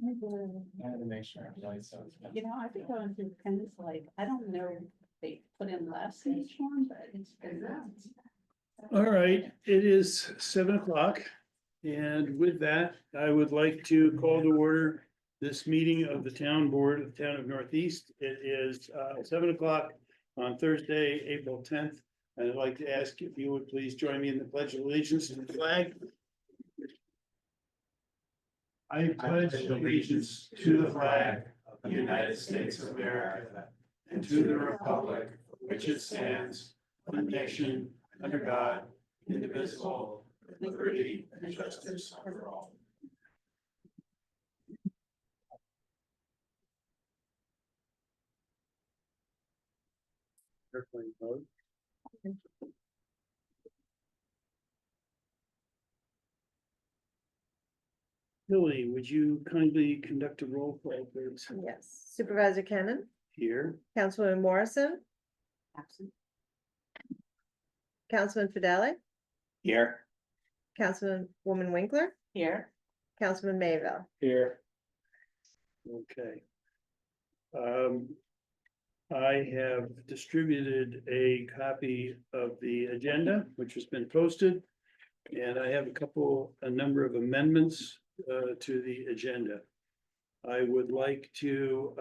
wanted to make sure. You know, I've been going through pens like, I don't know, if they put in last each one, but it's been. All right, it is 7 o'clock. And with that, I would like to call to order this meeting of the town board of the town of Northeast. It is 7 o'clock on Thursday, April 10th. And I'd like to ask if you would please join me in the pledge of allegiance to the flag. I pledge allegiance to the flag of the United States of America and to the republic for which it stands, one nation, under God, indivisible, with liberty and justice for all. Airplane mode. Billy, would you kindly conduct a roll call, please? Yes, Supervisor Cannon, Here. Councilwoman Morrison, Absent. Councilman Fideli, Here. Councilwoman Winkler, Here. Councilman Mayville. Here. Okay. I have distributed a copy of the agenda, which has been posted. And I have a number of amendments to the agenda. I would like to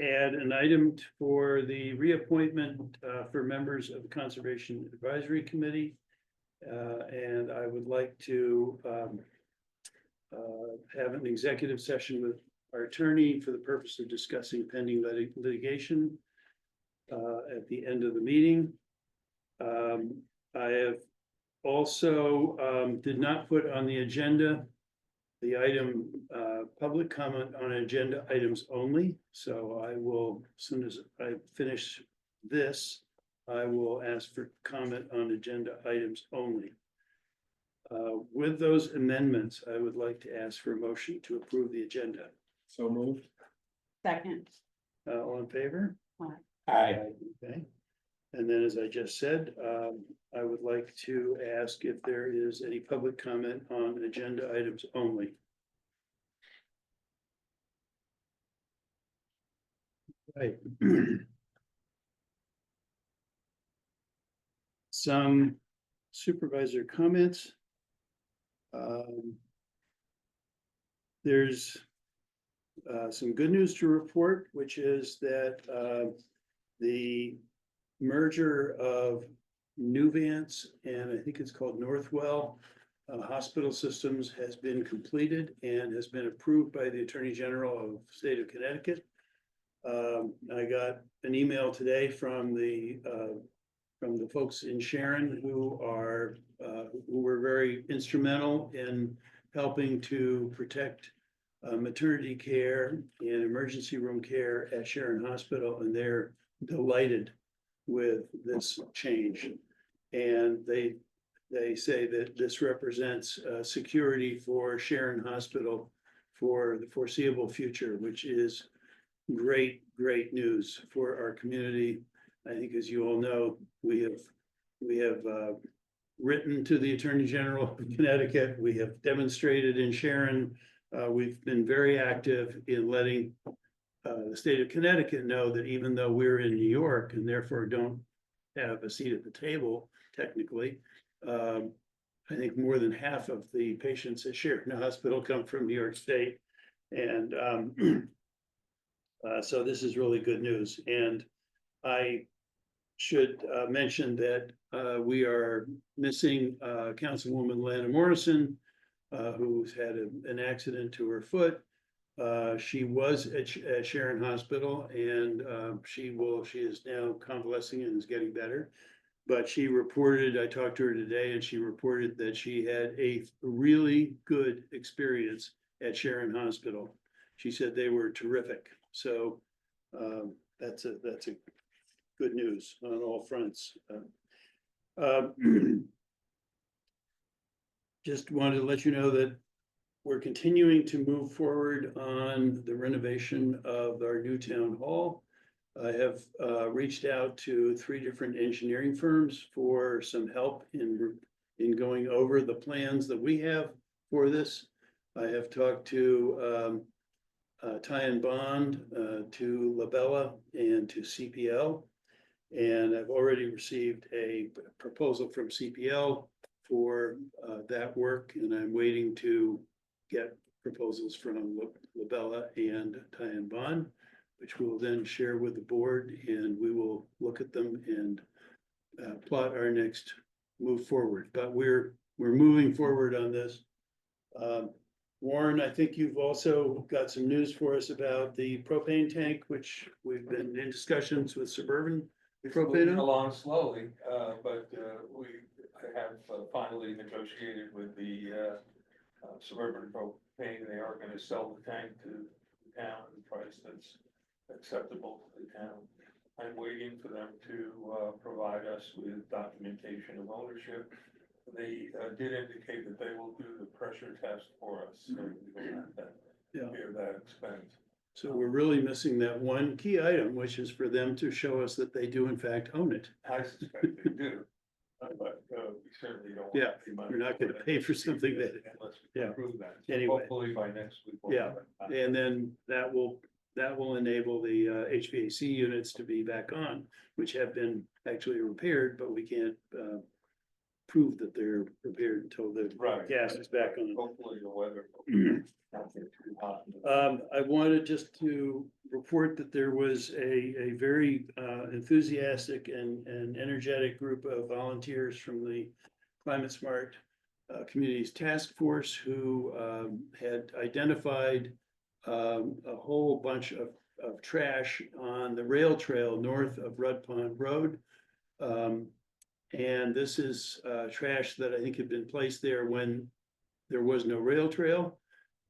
add an item for the reappointment for members of the Conservation Advisory Committee. And I would like to have an executive session with our attorney for the purpose of discussing pending litigation at the end of the meeting. I have also did not put on the agenda the item public comment on agenda items only. So I will, as soon as I finish this, I will ask for comment on agenda items only. With those amendments, I would like to ask for a motion to approve the agenda. So moved. Second. All in favor? Aye. Okay. And then, as I just said, I would like to ask if there is any public comment on agenda items only. Right. Some supervisor comments. There's some good news to report, which is that the merger of Nuvance and I think it's called Northwell Hospital Systems has been completed and has been approved by the Attorney General of the state of Connecticut. I got an email today from the folks in Sharon who were very instrumental in helping to protect maternity care and emergency room care at Sharon Hospital, and they're delighted with this change. And they say that this represents security for Sharon Hospital for the foreseeable future, which is great news for our community. I think, as you all know, we have written to the Attorney General of Connecticut. We have demonstrated in Sharon. We've been very active in letting the state of Connecticut know that even though we're in New York and therefore don't have a seat at the table, technically, I think more than half of the patients at Sharon Hospital come from New York State. And so this is really good news. And I should mention that we are missing Councilwoman Lana Morrison, who's had an accident to her foot. She was at Sharon Hospital, and she is now convalescing and is getting better. But she reported, I talked to her today, and she reported that she had a really good experience at Sharon Hospital. She said they were terrific. So that's a good news on all fronts. Just wanted to let you know that we're continuing to move forward on the renovation of our new town hall. I have reached out to 3 different engineering firms for some help in in going over the plans that we have for this. I have talked to Ty and Bond, to Labella and to CPL. And I've already received a proposal from CPL for that work, and I'm waiting to get proposals from Labella and Ty and Bond, which we will then share with the board, and we will look at them and plot our next move forward. But we're moving forward on this. Warren, I think you've also got some news for us about the propane tank, which we've been in discussions with Suburban. It's Propane moving on? along slowly, but I have finally negotiated with the Suburban Propane. They are gonna sell the tank to the town at a price that's acceptable to the town. I'm waiting for them to provide us with documentation of ownership. They did indicate that they will do the pressure test for us, so we don't have to Yeah. bear that expense. So we're really missing that one key item, which is for them to show us that they do in fact own it. I suspect they do. But we certainly don't. Yeah, pay money we're not for gonna that pay for something that- Unless we yeah. approve that. So Anyway. Hopefully by next week. we'll Yeah. have it. And then that will enable the HVAC units to be back on, which have been actually repaired, but we can't prove that they're repaired until the Right. gas is back on. Hopefully the weather will not get too hot. I wanted just to report that there was a very enthusiastic and energetic group of volunteers from the Climate Smart Communities Task Force who had identified a whole bunch of trash on the rail trail north of Rudd Pond Road. And this is trash that I think had been placed there when there was no rail trail.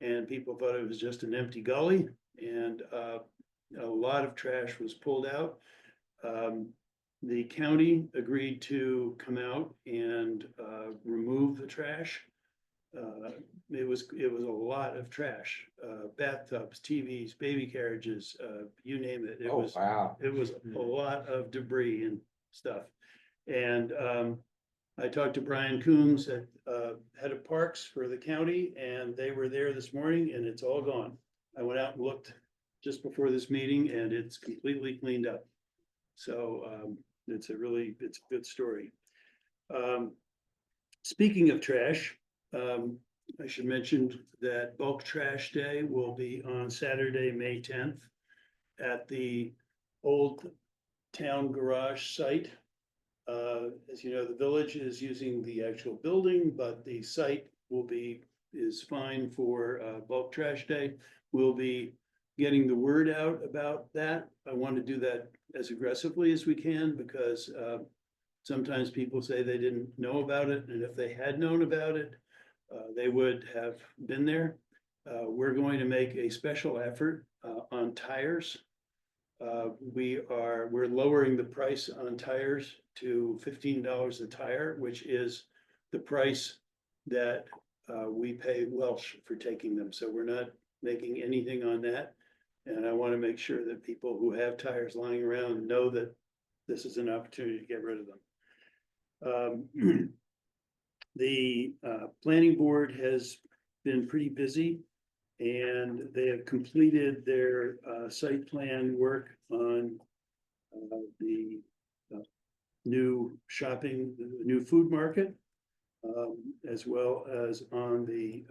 And people thought it was just an empty gully, and a lot of trash was pulled out. The county agreed to come out and remove the trash. It was a lot of trash, bathtubs, TVs, baby carriages, you name it. It was Wow. a lot of debris and stuff. And I talked to Brian Coombs at head of parks for the county, and they were there this morning, and it's all gone. I went out and looked just before this meeting, and it's completely cleaned up. So it's a good story. Speaking of trash, I should mention that Bulk Trash Day will be on Saturday, May 10th at the Old Town Garage site. As you know, the village is using the actual building, but the site is fine for Bulk Trash Day. We'll be getting the word out about that. I want to do that as aggressively as we can because sometimes people say they didn't know about it, and if they had known about it, they would have been there. We're going to make a special effort on tires. We're lowering the price on tires to $15 a tire, which is the price that we pay Welsh for taking them. So we're not making anything on that. And I want to make sure that people who have tires lying around know that this is an opportunity to get rid of them. The planning board has been pretty busy, and they have completed their site plan work on the new new food market, as well as on the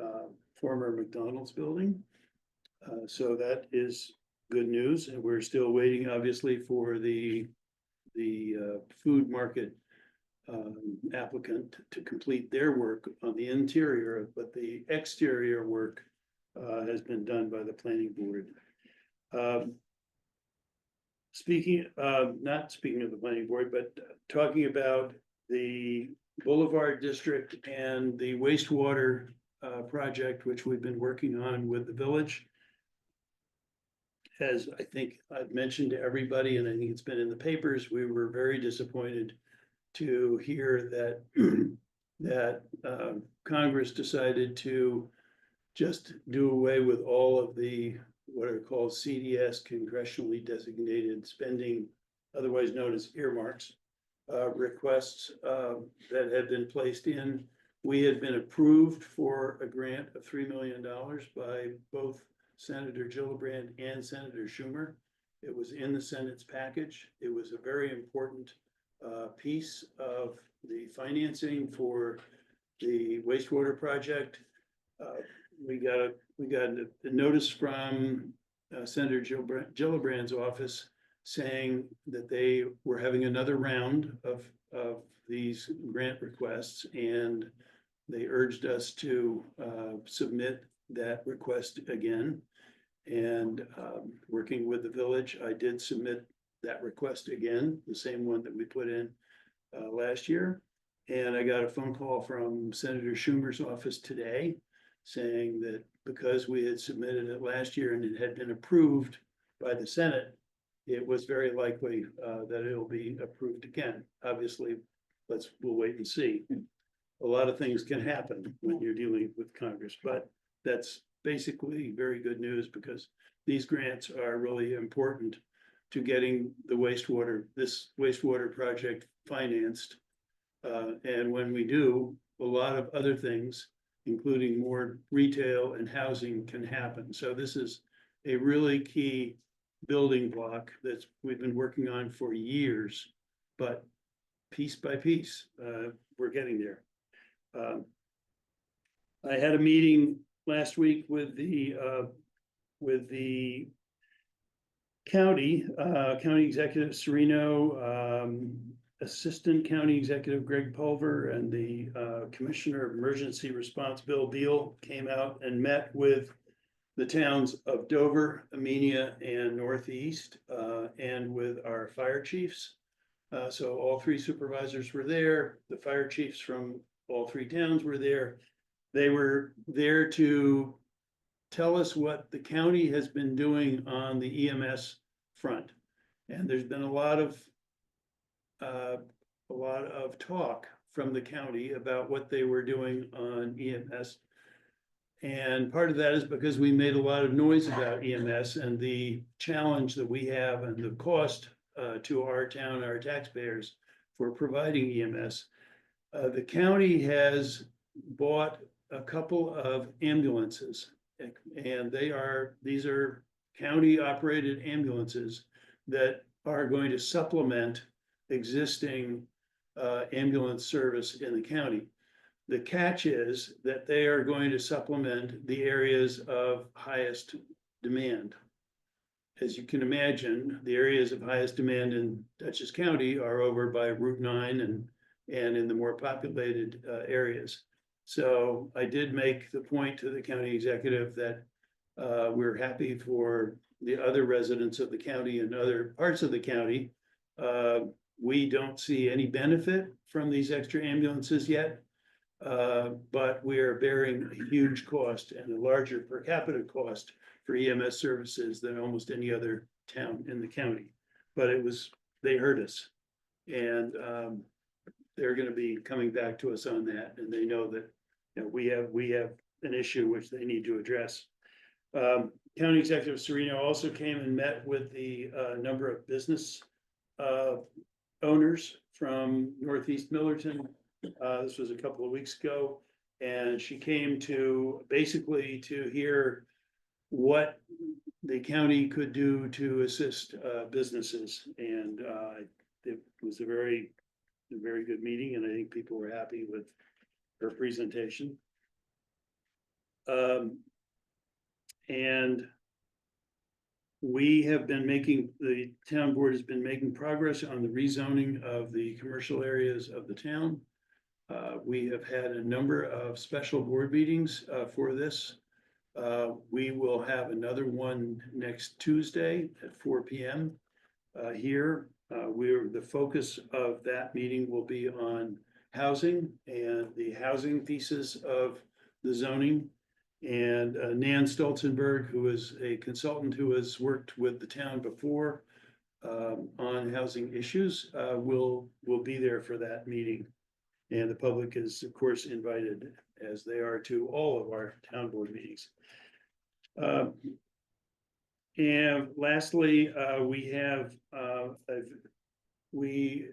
former McDonald's building. So that is good news, and we're still waiting, obviously, for the food market applicant to complete their work on the interior, but the exterior work has been done by the planning board. Not speaking of the planning board, but talking about the Boulevard District and the wastewater project, which we've been working on with the village. As I think I've mentioned to everybody, and I think it's been in the papers, we were very disappointed to hear that Congress decided to just do away with all of the what are called CDS, congressionally designated spending, otherwise known as earmarks. requests that had been placed in. We had been approved for a grant of $3 million by both Senator Gillibrand and Senator Schumer. It was in the Senate's package. It was a very important piece of the financing for the wastewater project. We got a notice from Senator Gillibrand's office saying that they were having another round of these grant requests, and they urged us to submit that request again. And working with the village, I did submit that request again, the same one that we put in last year. And I got a phone call from Senator Schumer's office today saying that because we had submitted it last year and it had been approved by the Senate, it was very likely that it'll be approved again. Obviously, we'll wait and see. A lot of things can happen when you're dealing with Congress, but that's basically very good news because these grants are really important to getting this wastewater project financed. And when we do, a lot of other things, including more retail and housing, can happen. So this is a really key building block that we've been working on for years, but piece by piece, we're getting there. I had a meeting last week with the county executive Serino, Assistant County Executive Greg Pulver, and the Commissioner of Emergency Response Bill Beal came out and met with the towns of Dover, Amenia, and Northeast, and with our fire chiefs. So all three supervisors were there. The fire chiefs from all three towns were there. They were there to tell us what the county has been doing on the EMS front. And there's been a lot of talk from the county about what they were doing on EMS. And part of that is because we made a lot of noise about EMS and the challenge that we have and the cost to our town, our taxpayers, for providing EMS. The county has bought a couple of ambulances, and these are county operated ambulances that are going to supplement existing ambulance service in the county. The catch is that they are going to supplement the areas of highest demand. As you can imagine, the areas of highest demand in Dutchess County are over by Route 9 and in the more populated areas. So I did make the point to the county executive that we're happy for the other residents of the county and other parts of the county. We don't see any benefit from these extra ambulances yet, but we are bearing a huge cost and a larger per capita cost for EMS services than almost any other town in the county. But they heard us, and they're going to be coming back to us on that, and they know that we have an issue which they need to address. County Executive Serino also came and met with the number of business owners from Northeast Millerton. This was a couple of weeks ago, and she came to basically to hear what the county could do to assist businesses. And it was a very good meeting, and I think people were happy with her presentation. And the town board has been making progress on the rezoning of the commercial areas of the town. We have had a number of special board meetings for this. We will have another one next Tuesday at 4 p.m. Here. The focus of that meeting will be on housing and the housing thesis of the zoning. And Nan Stolzenberg, who is a consultant who has worked with the town before on housing issues, will be there for that meeting. And the public is, of course, invited, as they are, to all of our town board meetings. And lastly, we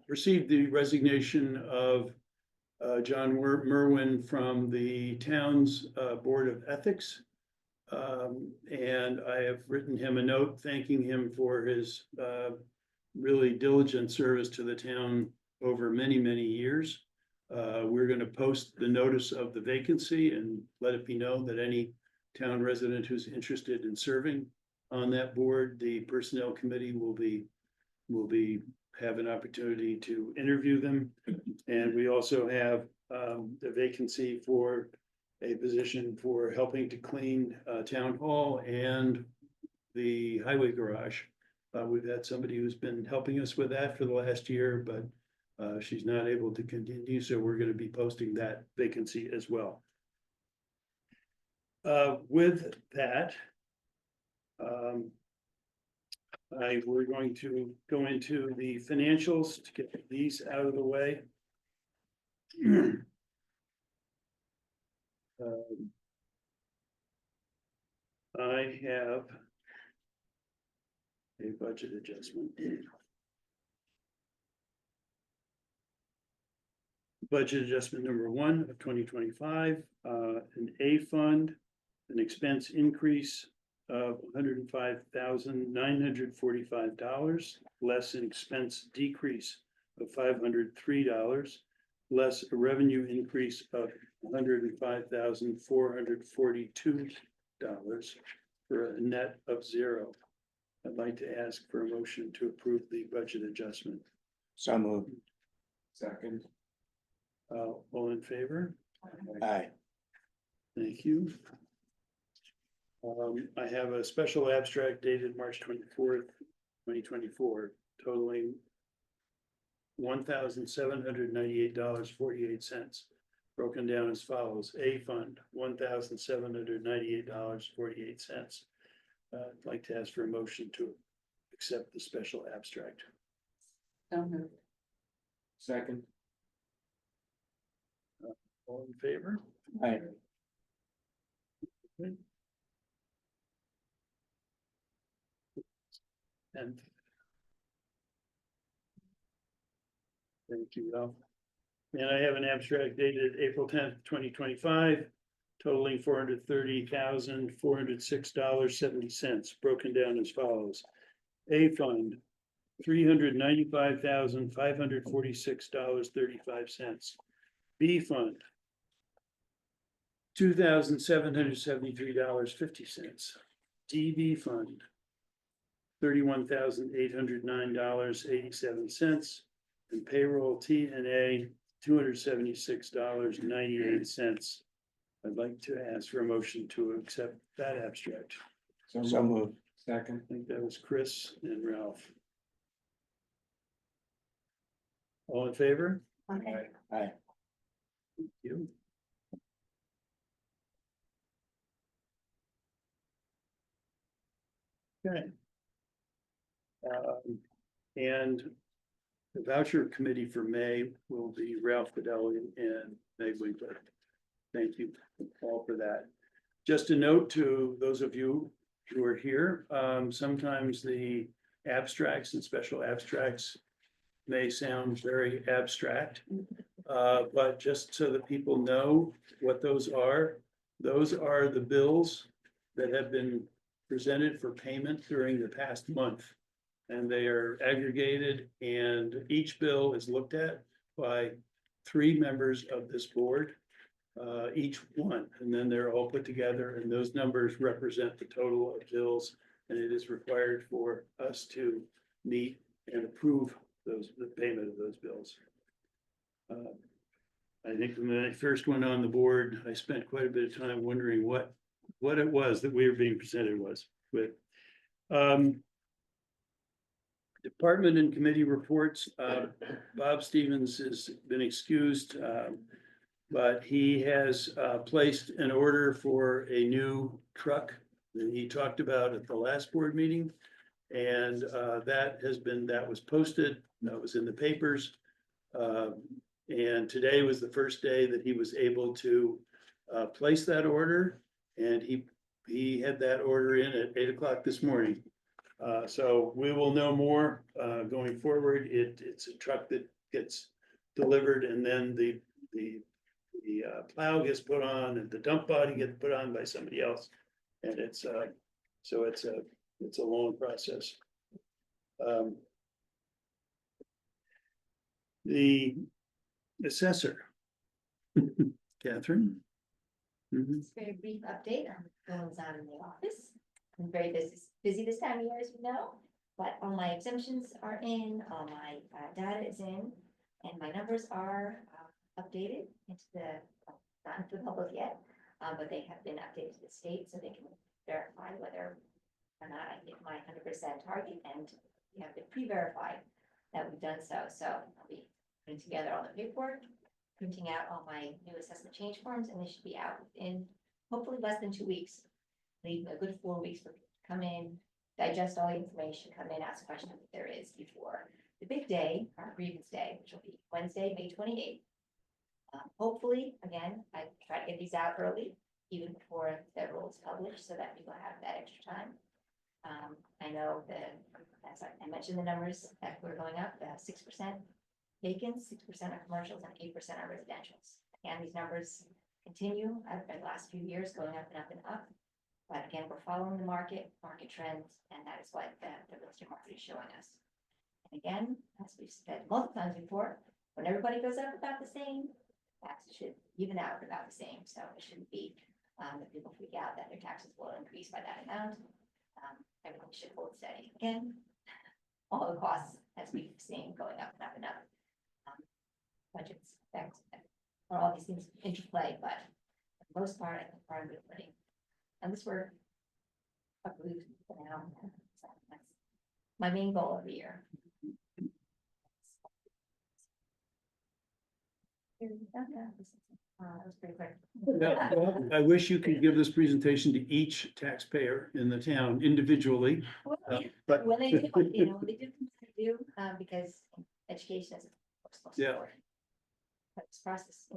received the resignation of John Merwin from the town's Board of Ethics. And I have written him a note thanking him for his really diligent service to the town over many, many years. We're gonna post the notice of the vacancy and let it be known that any town resident who's interested in serving on that board, the personnel committee will have an opportunity to interview them. And we also have the vacancy for a position for helping to clean town hall and the highway garage. We've had somebody who's been helping us with that for the last year, but she's not able to continue, so we're gonna be posting that vacancy as well. With that, we're going to go into the financials to get these out of the way. I have a budget adjustment. Budget adjustment number 1 of 2025, an A fund, an expense increase of $105,945, less an expense decrease of $503, less a revenue increase of $105,442, for a net of 0. I'd like to ask for a motion to approve the budget adjustment. So moved. Second. All in favor? Aye. Thank you. I have a special abstract dated March 24th, 2024, totaling $1,798.48, broken down as follows. A fund, $1,798.48. I'd like to ask for a motion to accept the special abstract. So moved. Second. All in favor? Aye. And thank you, Ralph. And I have an abstract dated April 10th, 2025, totaling $430,406.70, broken down as follows. A fund, $395,546.35. B fund, $2,773.50. DB fund, $31,809.87, and payroll T&A, $276.98. I'd like to ask for a motion to accept that abstract. So moved. Second. I think that was Chris and Ralph. All in favor? Aye. Thank you. Okay. And the voucher committee for May will be Ralph Fidelli and Meg Winkler. Thank you all for that. Just a note to those of you who are here, sometimes the abstracts and special abstracts may sound very abstract. But just so that people know what those are the bills that have been presented for payment during the past month. And they are aggregated, and each bill is looked at by 3 members of this board, each one, and then they're all put together, and those numbers represent the total of bills. And it is required for us to meet and approve the payment of those bills. I think when I first went on the board, I spent quite a bit of time wondering what it was that we were being presented with. Department and committee reports. Bob Stevens has been excused, but he has placed an order for a new truck that he talked about at the last board meeting. And that was posted, that was in the papers. And today was the first day that he was able to place that order. And he had that order in at 8 o'clock this morning. So we will know more, going forward. It's a truck that gets delivered and then the plow gets put on and the dump body gets put on by somebody else. And it's a long process. The assessor. Catherine? Mhm. Just a very brief update on what goes on in the office. I'm very busy this time of year, as we know, but all my exemptions are in, all my data is in, and my numbers are updated into not into the public yet, but they have been updated to the state so they can verify whether or not I hit my 100% target, and we have been pre-verified that we've done so. So I'll be putting together all the paperwork, printing out all my new assessment change forms, and they should be out in hopefully less than 2 weeks. Leave a good 4 weeks for people to come in, digest all the information, come in, ask questions if there is before the big day, our grievance day, which will be Wednesday, May 28th. Hopefully, again, I try to get these out early, even before the rules published, so that people have that extra time. I know that, as I mentioned, the numbers that were going up, 6% vacants, 6% are commercials, and 8% are residentials. And these numbers continue over the last few years, going up and up and up. But again, we're following the market trends, and that is what the real estate market is showing us. And again, as we've said multiple times before, when everybody goes up about the same, taxes should even out about the same. So it shouldn't be that people freak out that their taxes will increase by that amount. Everything should hold steady. Again, all the costs, as we've seen, going up and up and up. Budgets affect, or all these things interplay, but for the most part, I think we're on good footing. And this we're approved for now. So that's my main goal every year. That was pretty quick. Yeah, well, I wish you could give this presentation to each taxpayer in the town individually, Well, but. when they do, when they do, because education is. of course, most Yeah. important. But this process,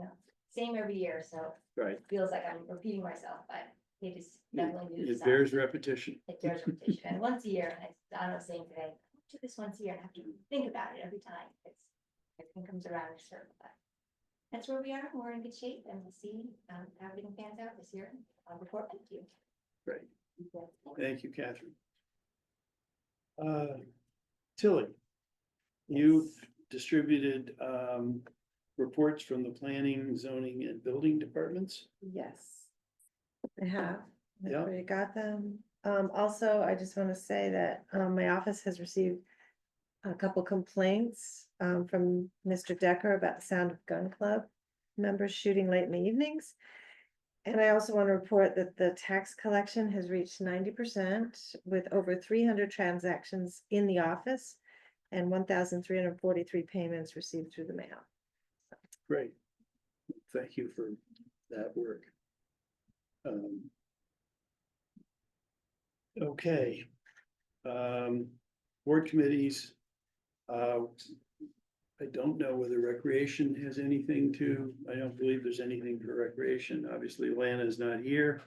same every year, so Right, it feels like I'm repeating myself, but it is definitely new. it design. bears repetition. It bears repetition, and once a year, and I was saying today, do this once a year, and have to think about it every time, everything comes around in a circle, but. That's where we are, we're in good shape, and we'll see, how everything pans out this year, I'll report back to you. Great, thank you, Catherine. Tilly, you've distributed, reports from the planning, zoning, and building departments. Yes. I have. Yeah. You got them. Also, I just want to say that, my office has received a couple complaints, from Mr. Decker about the Sound of Gun Club members shooting late in the evenings. And I also want to report that the tax collection has reached 90% with over 300 transactions in the office and 1,343 payments received through the mail. Great. Thank you for that work. Okay. Board committees. I don't know whether recreation has anything I don't believe there's anything for recreation. Obviously, Lana's not here.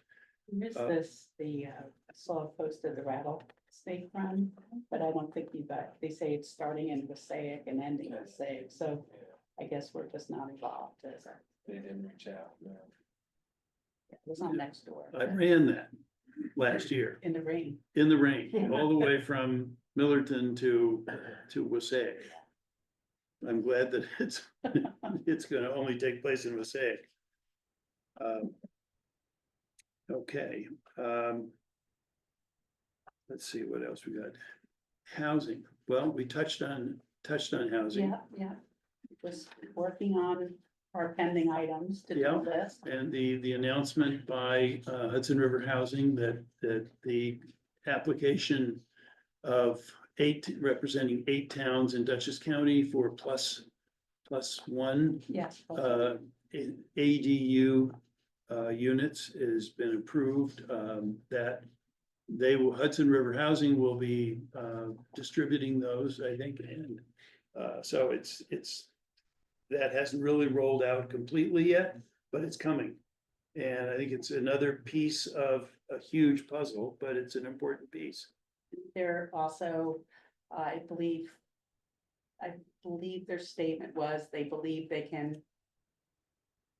Missed Uh, this, I saw a post of the rattlesnake run, but I don't think they say it's starting in Passaic and ending in Passaic, so I guess we're just not involved. They didn't reach out. No. It was on next door. I ran that last year In the rain. in the rain, all the way from Millerton to Wassaic. I'm glad that it's gonna only take place in Wassaic. Okay, let's see what else we got. Housing, well, we touched on housing. Yeah. Just working on our pending items to Yeah. do this. And the announcement by Hudson River Housing that the application of representing 8 towns in Dutchess County for plus one Yes. ADU units has been approved, that Hudson River Housing will be distributing those, I think, and so it's that hasn't really rolled out completely yet, but it's coming. And I think it's another piece of a huge puzzle, but it's an important piece. They're also, I believe their statement was they believe they can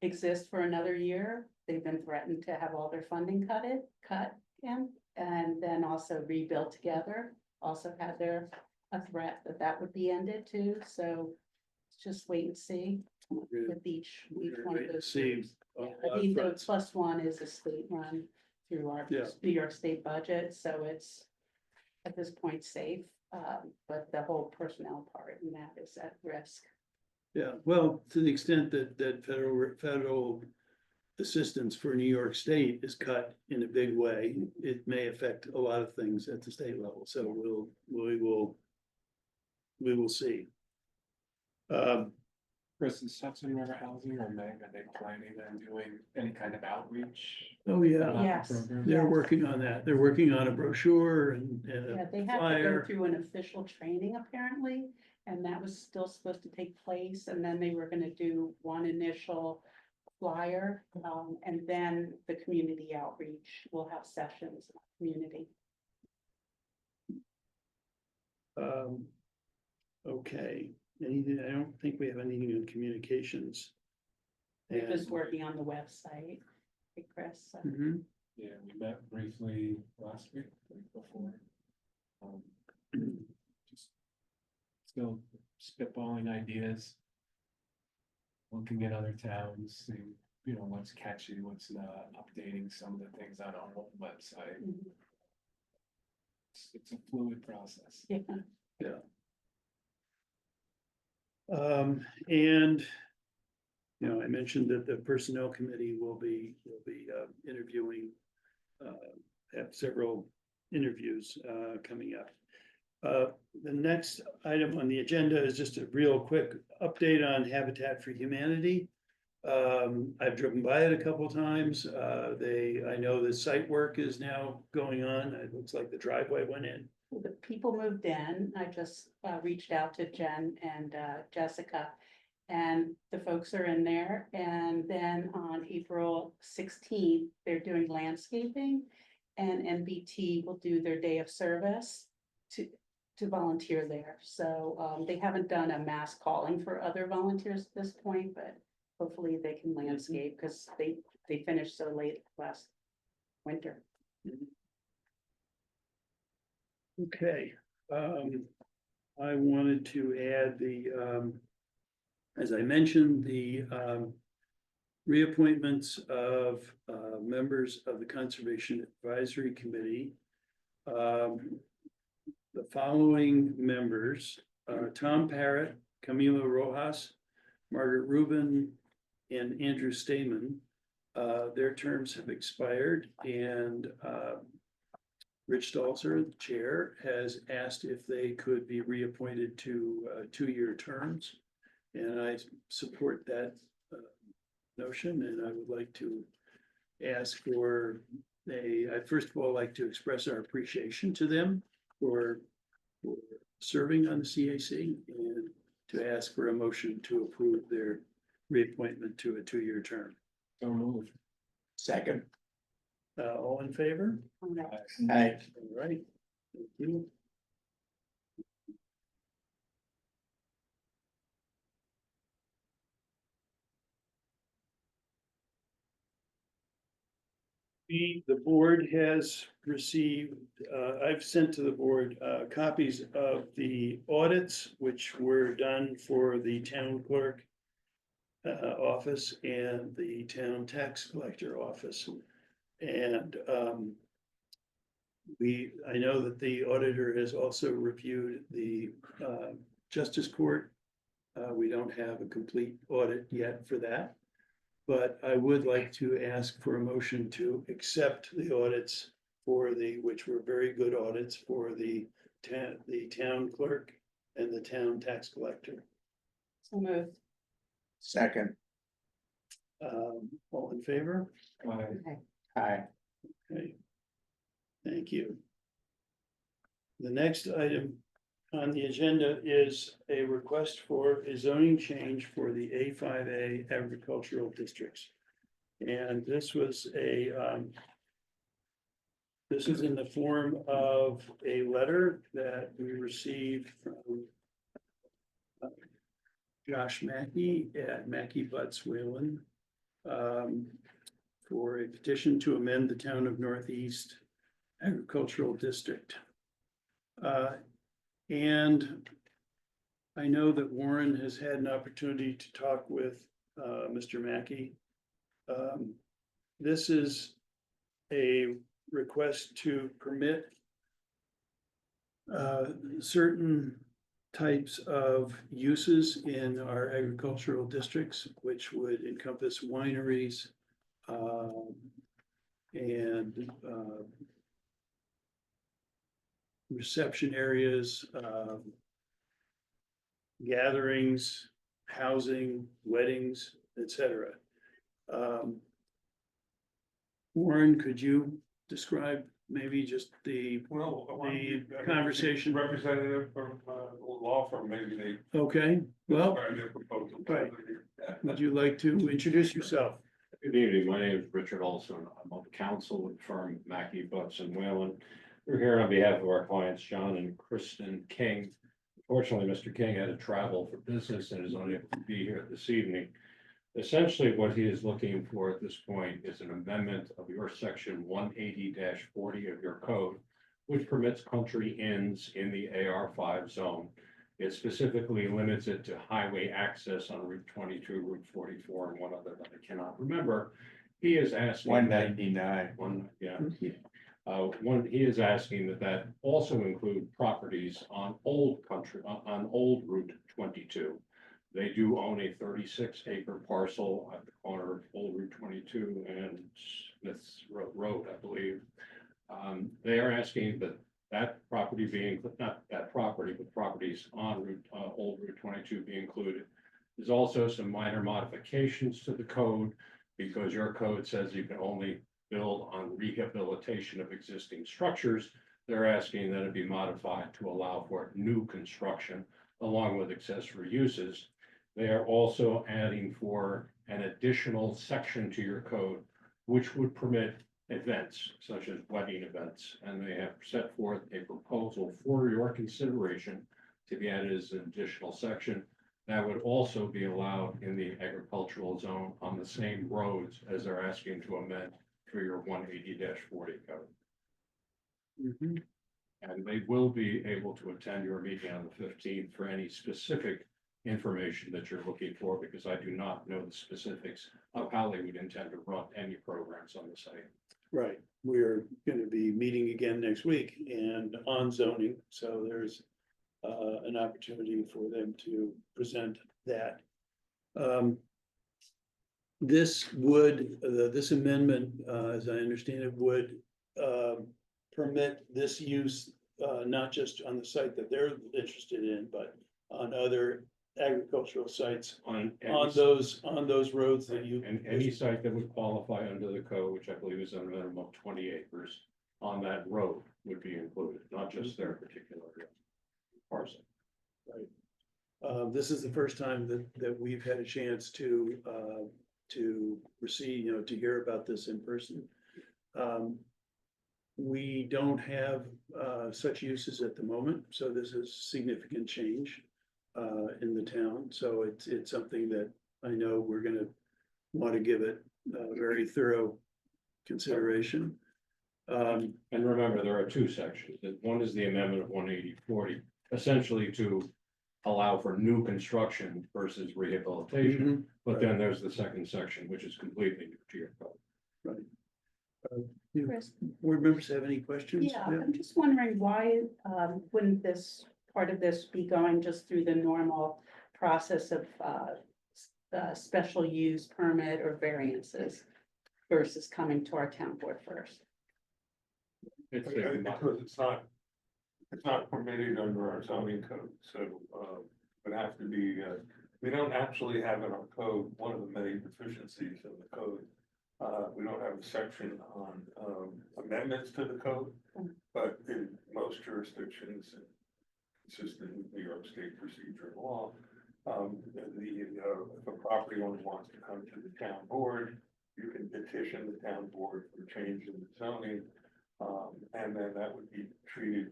exist for another year. They've been threatened to have all their funding cut in, and then also rebuild together. Also had a threat that would be ended too, so just wait and see with each We're one of waiting to those. see groups. on Yeah, a lot I of mean, the fronts. +1 is a state run through our Yeah. New York State budget, so it's at this point safe. But the whole personnel part in that is at risk. Yeah, well, to the extent that federal assistance for New York State is cut in a big way, it may affect a lot of things at the state level, so we will see. Chris, is Hudson River Housing or Meg, are they planning on doing any kind of outreach? Oh, yeah, about the Yes. program? they're Yes. working on that. They're working on a brochure and Yeah, a they have to go flyer. through an official training apparently, and that was still supposed to take place, and then they were gonna do one initial flyer, and then the community outreach will have sessions in the community. Okay, anything, I don't think we have anything in communications. They're just And- working on the website, hey, Chris, so. Mhm. Yeah, we met briefly last week, the week before. Just still spitballing ideas. Looking at other towns, seeing, what's catchy, what's not, updating some of the things on our own website. Mhm. It's a fluid process. Yeah, And, I mentioned that the personnel committee will be interviewing, have several interviews, coming up. The next item on the agenda is just a real quick update on Habitat for Humanity. I've driven by it a couple times. I know the site work is now going on. It looks like the driveway went in. the people moved in. I just reached out to Jen and Jessica. And the folks are in there. And then on April 16th, they're doing landscaping. And NBT will do their day of service to volunteer there. So they haven't done a mass calling for other volunteers at this point, but hopefully they can landscape because they finished so late last winter. Okay, I wanted to add as I mentioned, the reappointments of members of the Conservation Advisory Committee. The following members are Tom Parrott, Camilo Rojas, Margaret Rubin, and Andrew Stamen. Their terms have expired, and Rich Stalzer, the chair, has asked if they could be reappointed to 2-year terms. And I support that notion, and I would like to ask for I'd first of all like to express our appreciation to them for serving on the CAC, and to ask for a motion to approve their reappointment to a 2-year term. So moved. Second. All in favor? Aye. All right, thank you. The board has received, I've sent to the board, copies of the audits which were done for the town clerk office and the town tax collector office. And I know that the auditor has also reviewed the Justice Court. We don't have a complete audit yet for that. But I would like to ask for a motion to accept the audits which were very good audits for the town clerk and the town tax collector. So moved. Second, All in favor? Okay. aye. Okay. Thank you. The next item on the agenda is a request for a zoning change for the A5A agricultural districts. And this was This is in the form of a letter that we received from Josh Mackey at Mackey Butts Whalen for a petition to amend the town of Northeast Agricultural District. And I know that Warren has had an opportunity to talk with Mr. Mackey. This is a request to permit certain types of uses in our agricultural districts, which would encompass wineries and reception areas, gatherings, housing, weddings, etc. Warren, could you describe maybe just the, Well, I want you- The conversation. Representative from, law firm, maybe they. okay, well, describe their proposal. right. Would you like to introduce yourself? Good evening, my name is Richard Olson, I'm on the council with the firm Mackey, Butts and Whalen. We're here on behalf of our clients, John and Kristen King. Unfortunately, Mr. King had to travel for business and is unable to be here this evening. Essentially, what he is looking for at this point is an amendment of your section 180-40 of your code, which permits country inns in the AR5 zone. It specifically limits it to highway access on Route 22, Route 44, and one other that I cannot remember. He is asking. 199. He is asking that also include properties on old country, on old Route 22. They do own a 36-acre parcel at the corner of Old Route 22 and Smith's Road, I believe. They are asking that property being, not that property, but properties on Old Route 22 be included. There's also some minor modifications to the code because your code says you can only build on rehabilitation of existing structures. They're asking that it be modified to allow for new construction along with accessory uses. They are also adding for an additional section to your code, which would permit events such as wedding events. And they have set forth a proposal for your consideration to be added as an additional section. That would also be allowed in the agricultural zone on the same roads as they're asking to amend through your 180-40 code. Mhm. And they will be able to attend your meeting on the 15th for any specific information that you're looking for, because I do not know the specifics of how they would intend to run any programs on the site. Right, we're gonna be meeting again next week and on zoning, so there's an opportunity for them to present that. This would, this amendment, as I understand it, would permit this use, not just on the site that they're interested in, but on other agricultural sites On those roads that you. and any site that would qualify under the code, which I believe is a minimum of 20 acres on that road would be included, not just their particular parcel. This is the first time that we've had a chance to receive, to hear about this in person. We don't have such uses at the moment, so this is significant change in the town. So it's something that I know we're gonna want to give it very thorough consideration. And remember, there are two sections. One is the amendment of 180-40, essentially to allow for new construction versus rehabilitation. But then there's the second section, which is completely new to your code. Do Chris? board members have any questions? Yeah, I'm just wondering why wouldn't this, part of this be going just through the normal process of special use permit or variances versus coming to our town board first? It's Because it's not permitted under our zoning code, so, it would have to be, we don't actually have in our code, one of the many deficiencies in the code. We don't have a section on, amendments to the code, but in most jurisdictions, consistent with New York State procedure and law, if a property owner wants to come to the town board, you can petition the town board for change in the zoning. And then that would be treated,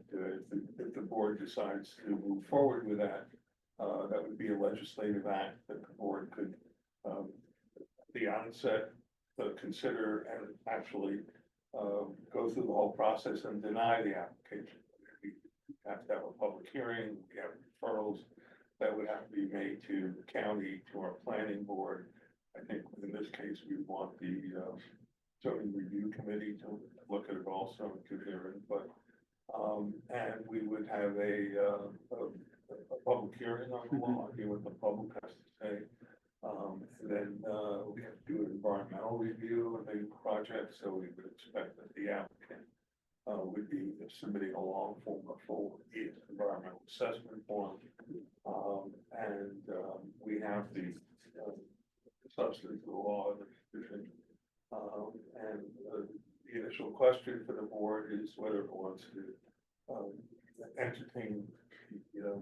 if the board decides to move forward with that, that would be a legislative act that the board could, at the onset, consider and actually, go through the whole process and deny the application. We have to have a public hearing, we have referrals that would have to be made to the county, to our planning board. I think in this case, we want the, zoning review committee to look at it also and give their input. And we would have a public hearing on the law, hear what the public has to say. And then, we have to do an environmental review of the project, so we would expect that the applicant would be submitting a long form, a full environmental assessment form. We have the substance of the law, the decision. The initial question for the board is whether it wants to entertain the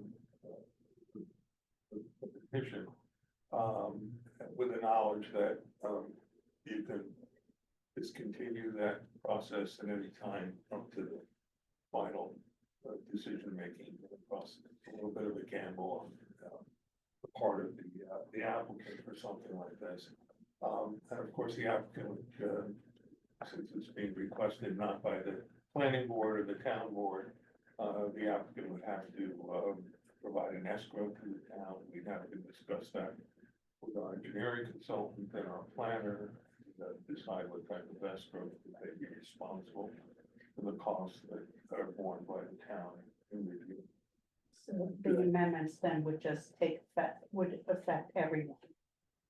petition, with the knowledge that you can discontinue that process at any time up to the final decision-making process. A little bit of a gamble on the part of the applicant for something like this. And of course, the applicant, since it's being requested not by the planning board or the town board, the applicant would have to provide an escrow to the town. We'd have to discuss that with our engineering consultant and our planner, decide what type of escrow they be responsible for the costs that are borne by the town in review. So the amendments then would just would affect everyone.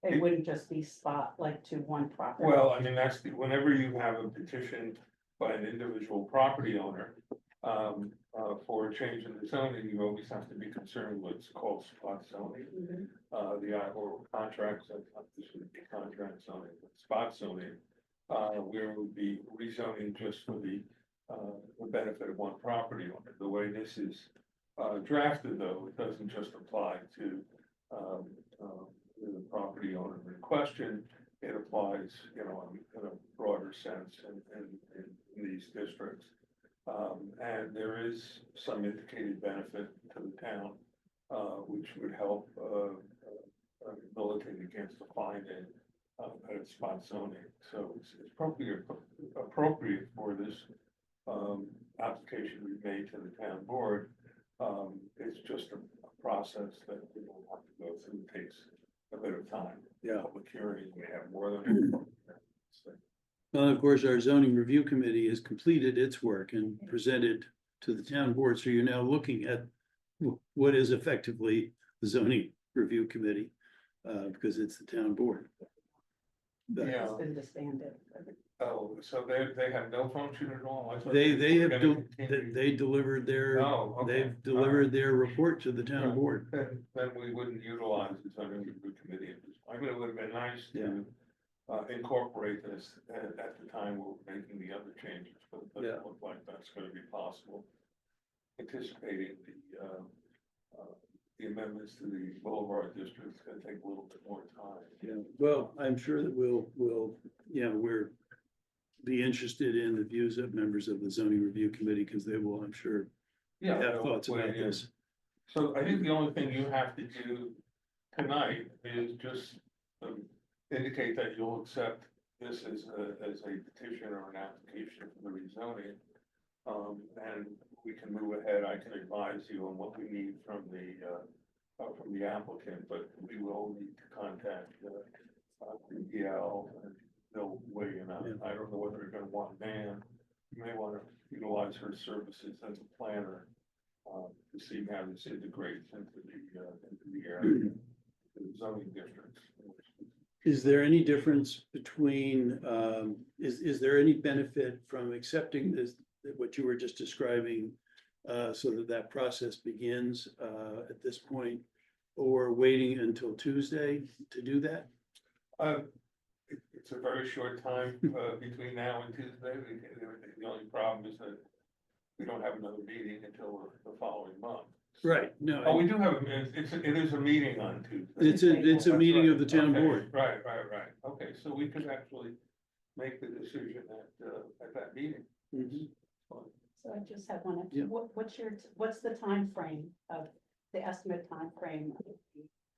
It wouldn't just be spot like to one property. Well, I mean, whenever you have a petition by an individual property owner, for a change in the zoning, you always have to be concerned with what's called spot zoning. Mhm. The Iowa contracts, this would be contract zoning, but spot zoning, where it would be rezoning just for the benefit of one property owner. The way this is drafted, though, it doesn't just apply to the property owner in question. It applies, in a broader sense in these districts. And there is some indicated benefit to the town, which would help militate against the finding at spot zoning. So it's probably appropriate for this application we've made to the town board. It's just a process that we don't have to go through. It takes a bit of time. Yeah. Public hearing, we have more than. Well, of course, our zoning review committee has completed its work and presented to the town board, so you're now looking at what is effectively the zoning review committee, because it's the town board. Yeah. It's been disbanded. Oh, so they have no function at all? I thought They were have, gonna continue. they delivered their, Oh, okay. they've delivered their report to the town Right. board. Then we wouldn't utilize the zoning review committee at this point. I mean, it would have been nice to incorporate this at the time we were making the other changes, but it Yeah. doesn't look like that's gonna be possible. Anticipating the amendments to the Boulevard District is gonna take a little bit more time. Yeah, well, I'm sure that we'll, we're be interested in the views of members of the zoning review committee, because they will, I'm sure, have they'll thoughts about weigh in. this. So I think the only thing you have to do tonight is just indicate that you'll accept this as a petition or an application for the rezoning. And we can move ahead. I can advise you on what we need from the applicant, but we will need to contact DPL and they'll weigh in on it. I don't know whether you're gonna want Nan. You may want to utilize her services as a planner to see how this integrates into the area, the zoning districts. Is there any difference between, is there any benefit from accepting this, what you were just describing? So that process begins at this point, or waiting until Tuesday to do that? It's a very short time between now and Tuesday. The only problem is that we don't have another meeting until the following month. Right, Oh, no, we do have it is a meeting on Tuesday. it's a That's meeting right. of the town Okay, board. Right. Okay, so we could actually make the decision at that meeting. Mhm. So I just have one, Yeah. what's the time frame of, the estimate time frame,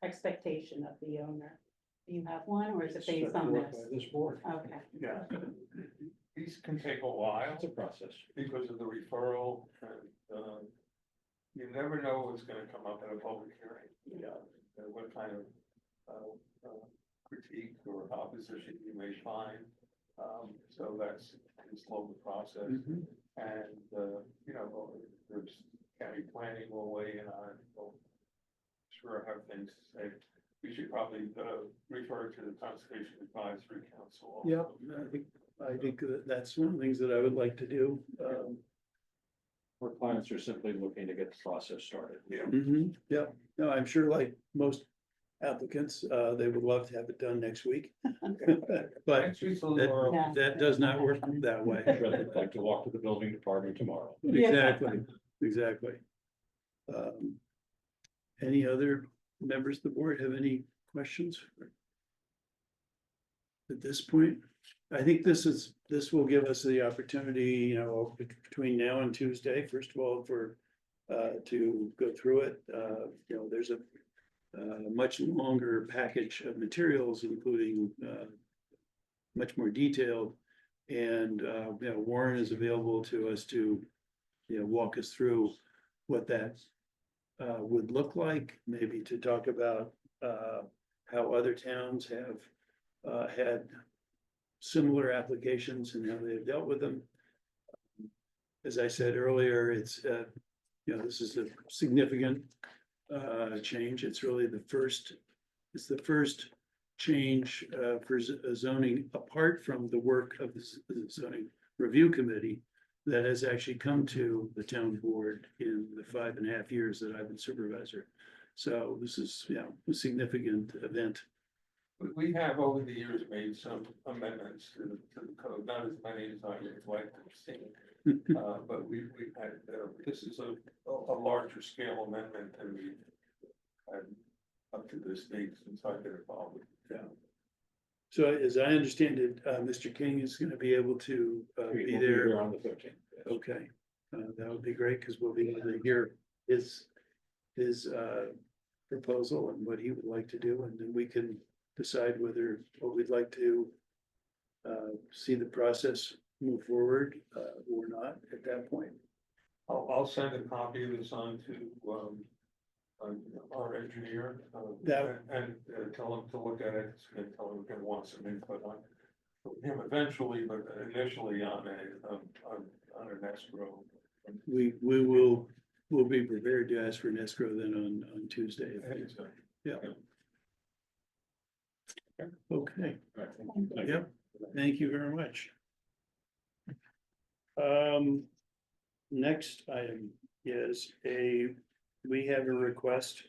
expectation of the owner? Do you have one, or is it based on Set forth this? by This board, Okay, Yeah. These can take a while it's a process. because of the referral and, you never know what's gonna come up at a public hearing. Yeah. And what kind of, critique or opposition you may find. So that's, can slow the process. Mhm. And, you know, there's county planning will weigh in on, it. We'll sure have things to say. We should probably, refer to the Conservation Advisory Council. also. Yeah, I think that's one of the things that I would like to do. Our clients are simply looking to get the process started. Yeah. Yeah, no, I'm sure like most applicants, they would love to have it done next week. But Next week's a little early. that does not work that way. I'd rather like to walk to the building department tomorrow. Exactly, exactly. Any other members of the board have any questions? At this point, I think this will give us the opportunity, you know, between now and Tuesday, first of all, for to go through it. You know, there's a much longer package of materials, including much more detailed. And you know, Warren is available to us to, you know, walk us through what that would look like, maybe to talk about how other towns have had similar applications and how they've dealt with them. As I said earlier, it's you know, this is a significant change. It's really the first change for zoning, apart from the work of the zoning review committee, that has actually come to the town board in the 5.5 years that I've been supervisor. So this is, you know, a significant event. We have over the years made some amendments to the code, not as many as I would like to have seen. But we've had, this is a larger scale amendment than we had up to this date since I've been involved with the town. So as I understand it, Mr. King is gonna be able to We'll be there. on the 13th. Okay, that would be great, because we'll be able to hear his proposal and what he would like to do, and then we can decide whether, what we'd like to see the process move forward, or not at that point. I'll send a copy of this on to, our engineer, That- and tell him to look at it, and tell him we're gonna want some input on him eventually, but initially on an escrow. We'll be prepared to ask for an escrow then on Tuesday. Yeah. Okay, All right, thank you. yep, thank you very much. Next item is we have a request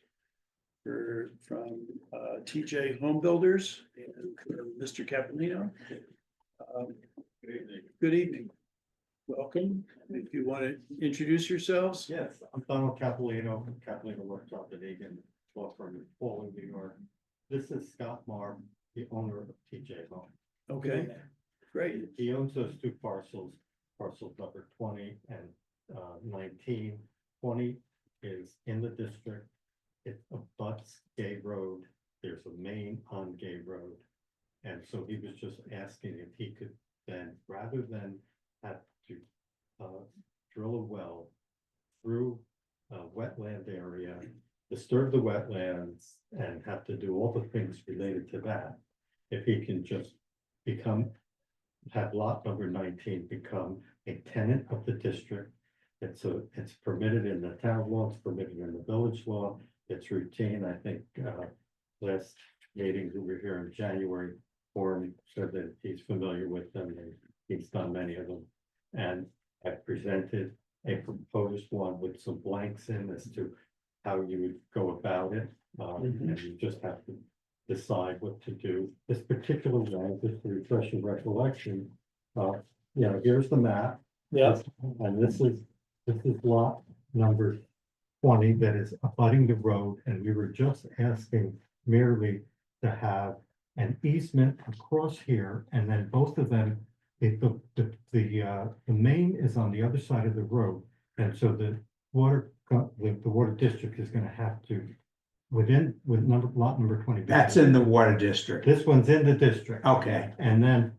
from TJ Home Builders and Mr. Capolino. Good evening. Welcome. If you want to introduce yourselves. Yes, I'm Donald Capolino, from Capolino Workshop in Eagan, law firm in Falling, New York. This is Scott Marr, the owner of TJ Home. Okay, great. He owns those two parcels, parcels number 20 and 19. 20 is in the district. It abuts Gay Road. There's a main on Gay Road. And so he was just asking if he could then, rather than have to drill a well through a wetland area, disturb the wetlands and have to do all the things related to that. If he can just have lot number 19 become a tenant of the district. It's permitted in the town law, it's permitted in the village law, it's routine. I think last meeting we were here in January, Warren said that he's familiar with them and he's done many of them. And I presented a proposed one with some blanks in as to how you would go about it. And you just have to decide what to do. This particular one, just to refresh your recollection, here's the map. Yeah. And this is lot number 20 that is abutting the road, and we were just asking merely to have an easement across here, and then both of them the main is on the other side of the road. And so the water district is gonna have to, with lot number 20. That's in the water district. This one's in the district. Okay. And then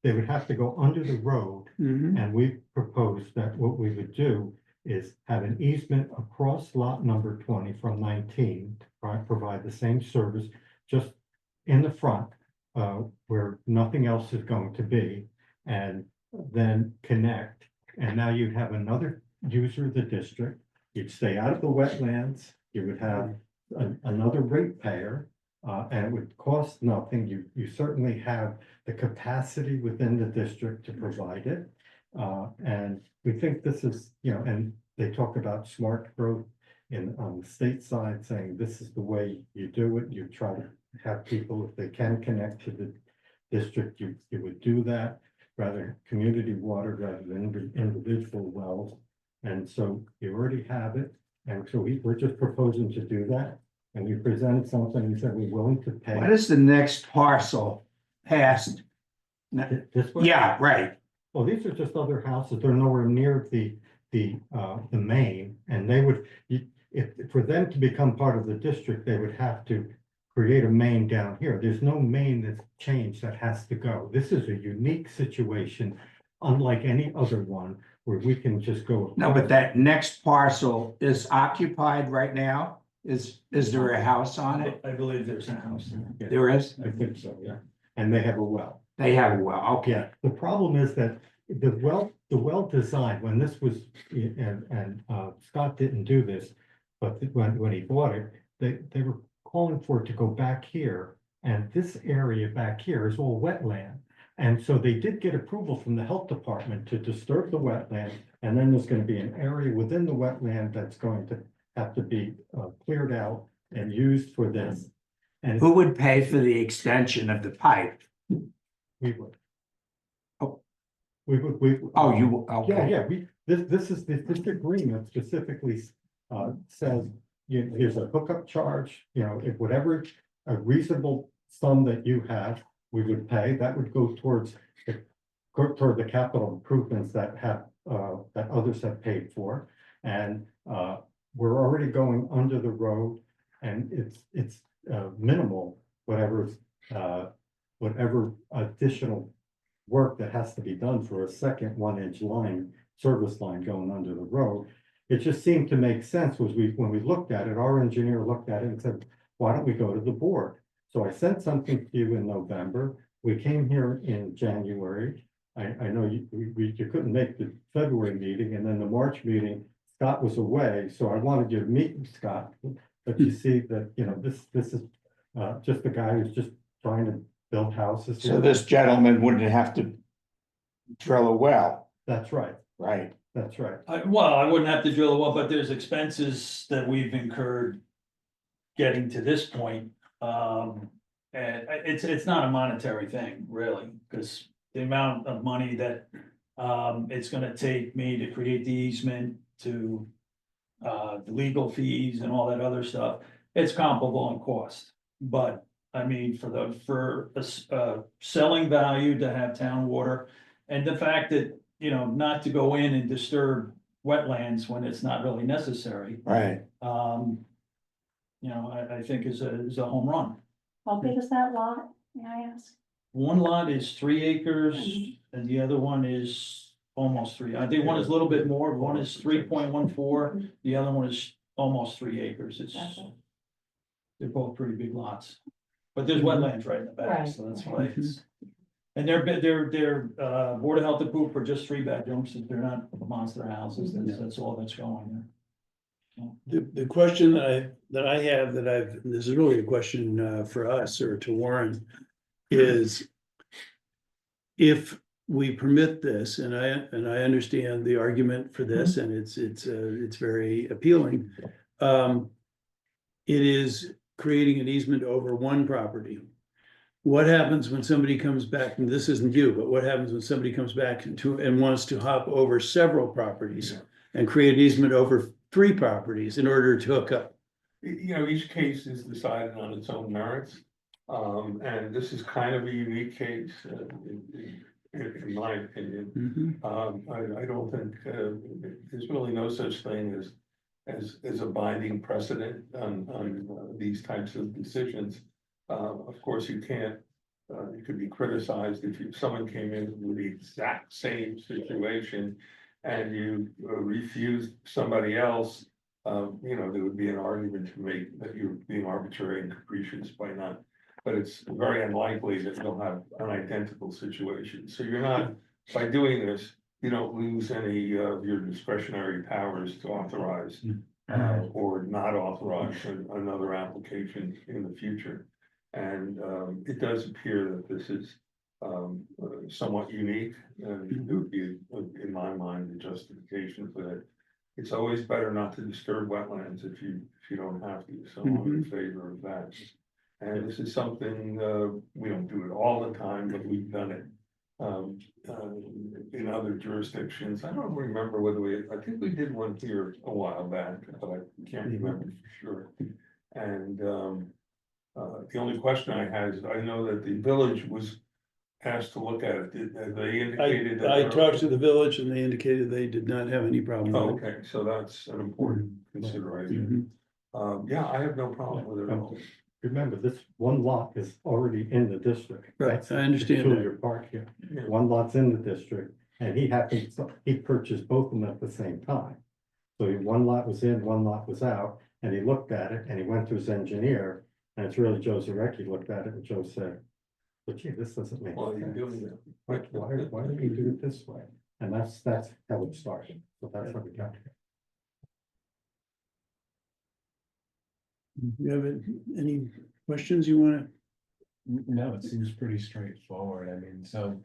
they would have to go under the road. Mhm. And we proposed that what we would do is have an easement across lot number 20 from 19 to provide the same service just in the front, where nothing else is going to be, and then connect. And now you'd have another user of the district. You'd stay out of the wetlands. You would have another ratepayer, and it would cost nothing. You certainly have the capacity within the district to provide it. And we think this is, and they talk about smart growth on the state side, saying this is the way you do it. You try to have people, if they can connect to the district, you would do that, rather community water rather than individual wells. And so you already have it. And so we're just proposing to do that. And we presented something, we said we're willing to pay. What is the next parcel past? This one? Yeah, right. Well, these are just other houses. They're nowhere near the main, and they would, if for them to become part of the district, they would have to create a main down here. There's no main that's changed that has to go. This is a unique situation, unlike any other one, where we can just go. No, but that next parcel is occupied right now? Is there a house on it? I believe there's a house. There is? I think so, yeah. And they have a well. They have a well, okay. Yeah, the problem is that the well design, when this was, and Scott didn't do this, but when he bought it, they were calling for it to go back here, and this area back here is all wetland. And so they did get approval from the health department to disturb the wetland, and then there's gonna be an area within the wetland that's going to have to be cleared out and used for this. And Who would pay for the extension of the pipe? we would. Oh. We. Oh, you, Yeah, okay. yeah, this agreement specifically, says, here's a hookup charge, if whatever a reasonable sum that you have, we would pay, that would go towards toward the capital improvements that that others have paid for. And, we're already going under the road, and it's minimal, whatever additional work that has to be done for a second 1-inch line, service line going under the road. It just seemed to make sense when we looked at it, our engineer looked at it and said, why don't we go to the board? So I sent something to you in November. We came here in January. I know you couldn't make the February meeting, and then the March meeting, Scott was away, so I wanted you to meet with Scott. But you see that, this is just a guy who's just trying to build houses. So this gentleman wouldn't have to drill a well, That's right, right? that's right. I wouldn't have to drill a well, but there's expenses that we've incurred getting to this point. And it's not a monetary thing, really, because the amount of money that it's gonna take me to create the easement, to the legal fees and all that other stuff, it's comparable in cost. But I mean, for selling value to have town water, and the fact that, not to go in and disturb wetlands when it's not really necessary. Right. I think is a home run. How big is that lot, may I ask? One lot is 3 acres and the other one is almost 3. I think one is a little bit more, one is 3.14, the other one is almost 3 acres. Gotcha. They're both pretty big lots. But there's wetlands right in the back, so that's why it's. And they're Board of Health approved for just 3 bedrooms, they're not monster houses, that's all that's going there. The question that I have this is really a question for us or to Warren, is if we permit this, and I understand the argument for this, and it's very appealing. It is creating an easement over one property. What happens when somebody comes back, and this isn't you, but what happens when somebody comes back and wants to hop over several properties and create an easement over 3 properties in order to hook up? Each case is decided on its own merits. And this is kind of a unique case. in my opinion. Mhm. I don't think, there's really no such thing as a binding precedent on these types of decisions. Of course, you can't, you could be criticized if someone came in with the exact same situation and you refused somebody else. You know, there would be an argument to make that you're being arbitrary and capricious by not. But it's very unlikely that you'll have an identical situation, so you're not, by doing this, you don't lose any of your discretionary powers to authorize. Or not authorize another application in the future. And it does appear that this is somewhat unique, and there would be, in my mind, the justification for that. It's always better not to disturb wetlands if you don't have to, so I'm in favor of that. And this is something, we don't do it all the time, but we've done it. In other jurisdictions, I don't remember whether I think we did one here a while back, but I can't remember for sure. And, the only question I had is, I know that the village was asked to look at it, have they indicated that? I talked to the village and they indicated they did not have any problem Oh, with it. okay, so that's an important consideration. Yeah, I have no problem with it at all. Remember, this one lot is already in the district. Right, That's I understand that. Peculiar part here. Yeah. One lot's in the district, and he purchased both of them at the same time. So one lot was in, one lot was out, and he looked at it, and he went to his engineer, and it's really Joe Zarecki looked at it, and Joe said, but gee, this doesn't make Well, you're sense. doing that. Why don't you do it this way? And that's how it started, so that's how we got here. You have any questions you wanna? No, it seems pretty straightforward. I mean, so.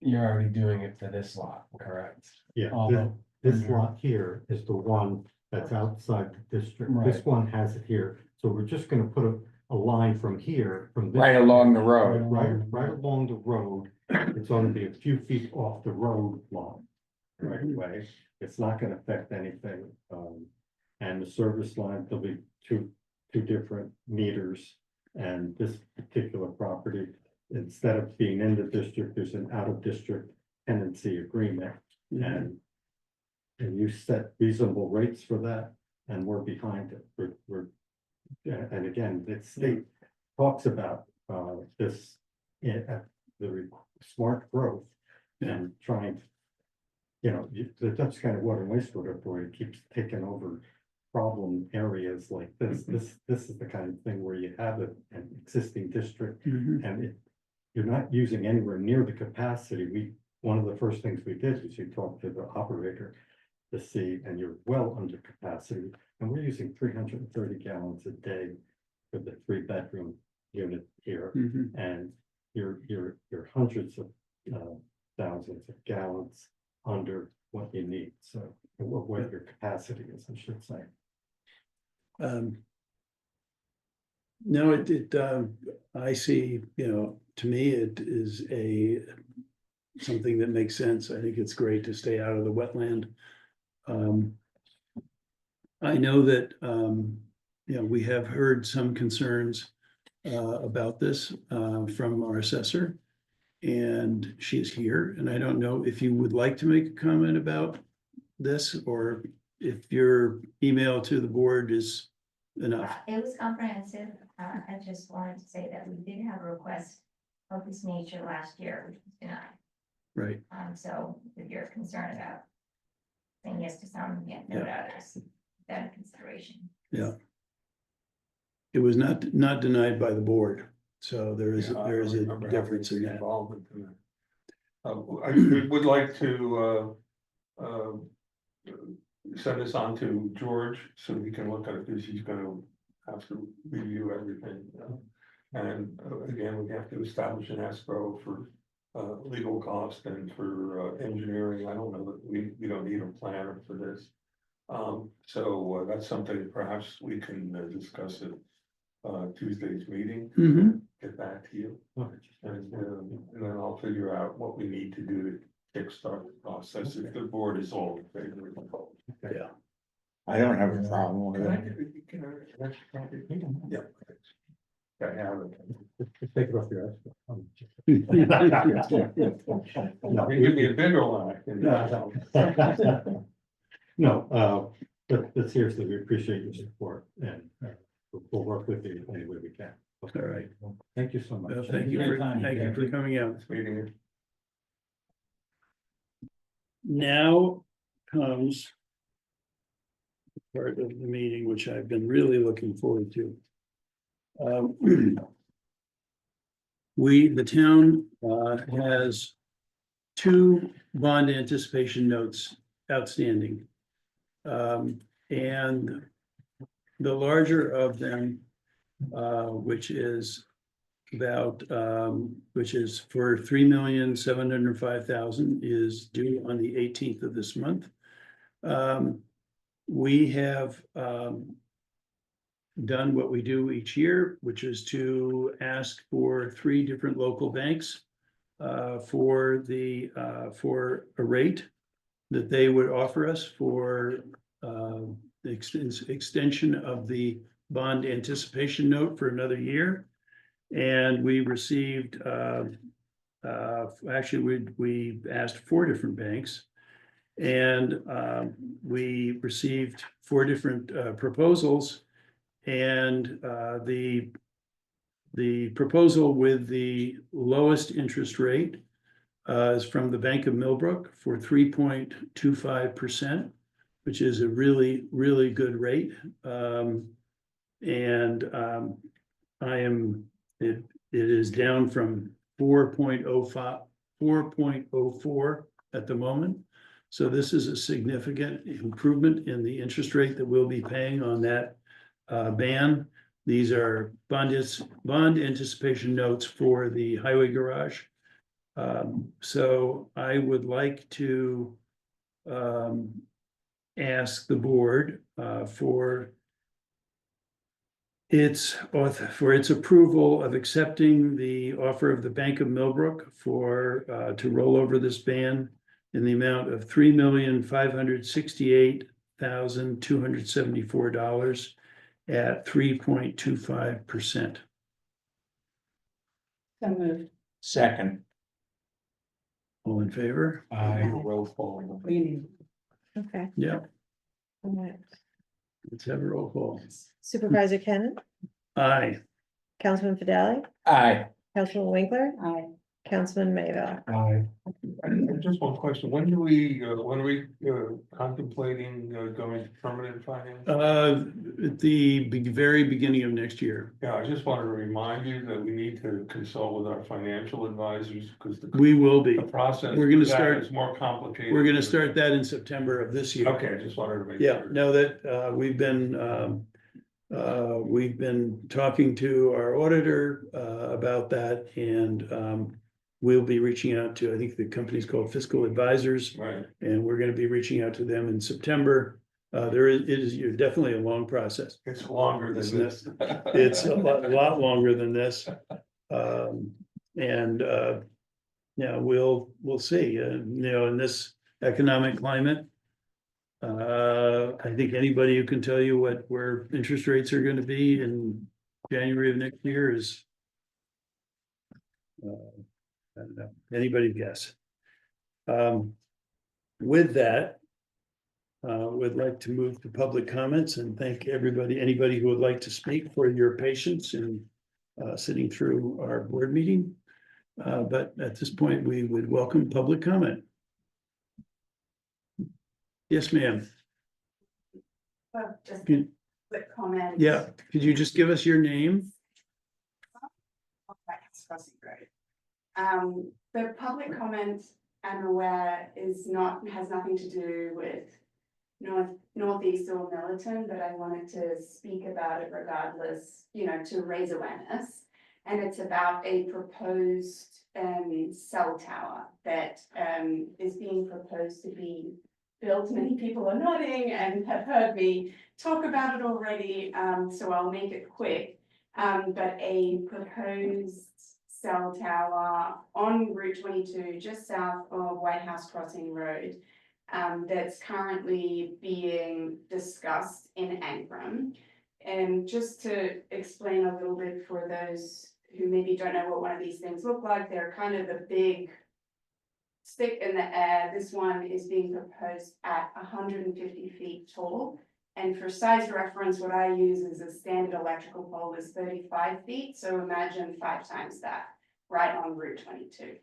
You're already doing it for this lot, correct? Yeah, Although- this lot here is the one that's outside the district. This Right. one has it here. So we're just gonna put a line from here, from this. Right along the road. Right along the road. It's only be a few feet off the road line. Right away. It's not gonna affect anything. And the service line, there'll be two different meters. And this particular property, instead of being in the district, there's an out of district tenancy agreement. And you set reasonable rates for that, and we're behind it. And again, the state talks about this at the smart growth and trying. The Dutch County Water and Wastewater Authority keeps taking over problem areas like this. This is the kind of thing where you have an existing district and you're not using anywhere near the capacity. One of the first things we did was we talked to the operator to see, and you're well under capacity, and we're using 330 gallons a day for the 3-bedroom unit here, and you're hundreds of thousands of gallons under what you need, so what your capacity is, I should say. No, I see, to me, it is something that makes sense. I think it's great to stay out of the wetland. I know that, we have heard some concerns about this from our assessor. And she is here, and I don't know if you would like to make a comment about this, or if your email to the board is enough. It was comprehensive. I just wanted to say that we did have a request of this nature last year, which was denied. Right, So if you're concerned about saying yes to some, no to others, that in consideration. yeah. It was not denied by the board, so there is Yeah, I a remember having difference in that. involvement in that. I would like to send this on to George so he can look at it, because he's gonna have to review everything. And again, we have to establish an escrow for legal cost and for engineering. I don't know that we don't need a planner for this. So that's something perhaps we can discuss at Tuesday's meeting. Get back to you. And then I'll figure out what we need to do to kickstart the process, if the board is all in favor of it. Yeah. I don't have a problem with Can I it. get- can I- Yeah. I have it. Just take it off your. No, You give me a bigger one. I can- No, but seriously, we appreciate your support and we'll work with you any way we can. All right. Thank you so much. Well, thank you for coming out. Meeting. Now comes part of the meeting, which I've been really looking forward to. The town has two bond anticipation notes outstanding. And the larger of them, which is which is for $3,705,000, is due on the 18th of this month. We have done what we do each year, which is to ask for 3 different local banks for a rate that they would offer us for the extension of the bond anticipation note for another year. And we received, actually, we asked 4 different banks. And we received 4 different proposals. And the proposal with the lowest interest rate is from the Bank of Millbrook for 3.25%, which is a really, really good rate. It is down from 4.04 at the moment. So this is a significant improvement in the interest rate that we'll be paying on that ban. These are bond anticipation notes for the highway garage. So I would like to ask the board for its approval of accepting the offer of the Bank of Millbrook to roll over this ban in the amount of $3,568,274 at 3.25%. So moved. Second. All in favor? Roll call. We need. Okay. Yeah, All right. let's have a roll call. Supervisor Kennen, Aye. Councilman Fideli, Aye. Councilman Winkler, Aye. Councilman Mayville. Just one question, when are we contemplating going to permanent finance? At the very beginning of next year. Yeah, I just wanted to remind you that we need to consult with our financial advisors, because We will be. the process. We're gonna for that start- is more complicated. We're gonna start that in September of this year. Okay, I just wanted to make Yeah, sure. know that we've been talking to our auditor about that, and we'll be reaching out to, I think the company's called Fiscal Advisors, Right, and we're gonna be reaching out to them in September. It is definitely a long process. it's longer than Isn't this. It's a lot longer than this. Yeah, we'll see, in this economic climate. I think anybody who can tell you where interest rates are gonna be in January of next year is. I don't know, anybody's guess. With that. Would like to move to public comments and thank anybody who would like to speak for your patience in sitting through our board meeting. But at this point, we would welcome public comment. Yes, ma'am. Just a Can- quick comment. Yeah, could you just give us your name? The public comment, I'm aware, has nothing to do with Northeast or Milton, but I wanted to speak about it regardless, to raise awareness. And it's about a proposed cell tower that is being proposed to be built. Many people are nodding and have heard me talk about it already, so I'll make it quick. But a proposed cell tower on Route 22, just south of White House Crossing Road, that's currently being discussed in Ankrum. And just to explain a little bit for those who maybe don't know what one of these things look like, they're kind of the big stick in the air. This one is being proposed at 150 feet tall. And for size reference, what I use is a standard electrical pole is 35 feet. So imagine 5 times that, right on Route 22.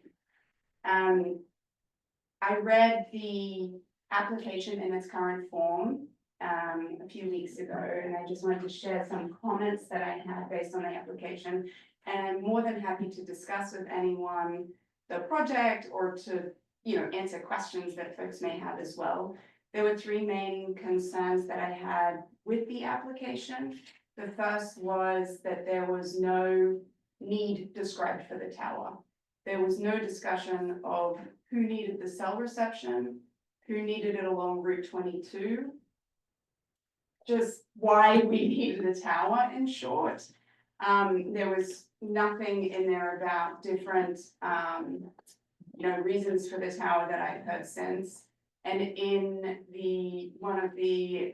I read the application in its current form a few weeks ago, and I just wanted to share some comments that I had based on the application. And I'm more than happy to discuss with anyone the project or to, answer questions that folks may have as well. There were 3 main concerns that I had with the application. The first was that there was no need described for the tower. There was no discussion of who needed the cell reception, who needed it along Route 22, just why we needed a tower, in short. There was nothing in there about different, reasons for the tower that I've heard since. And in one of the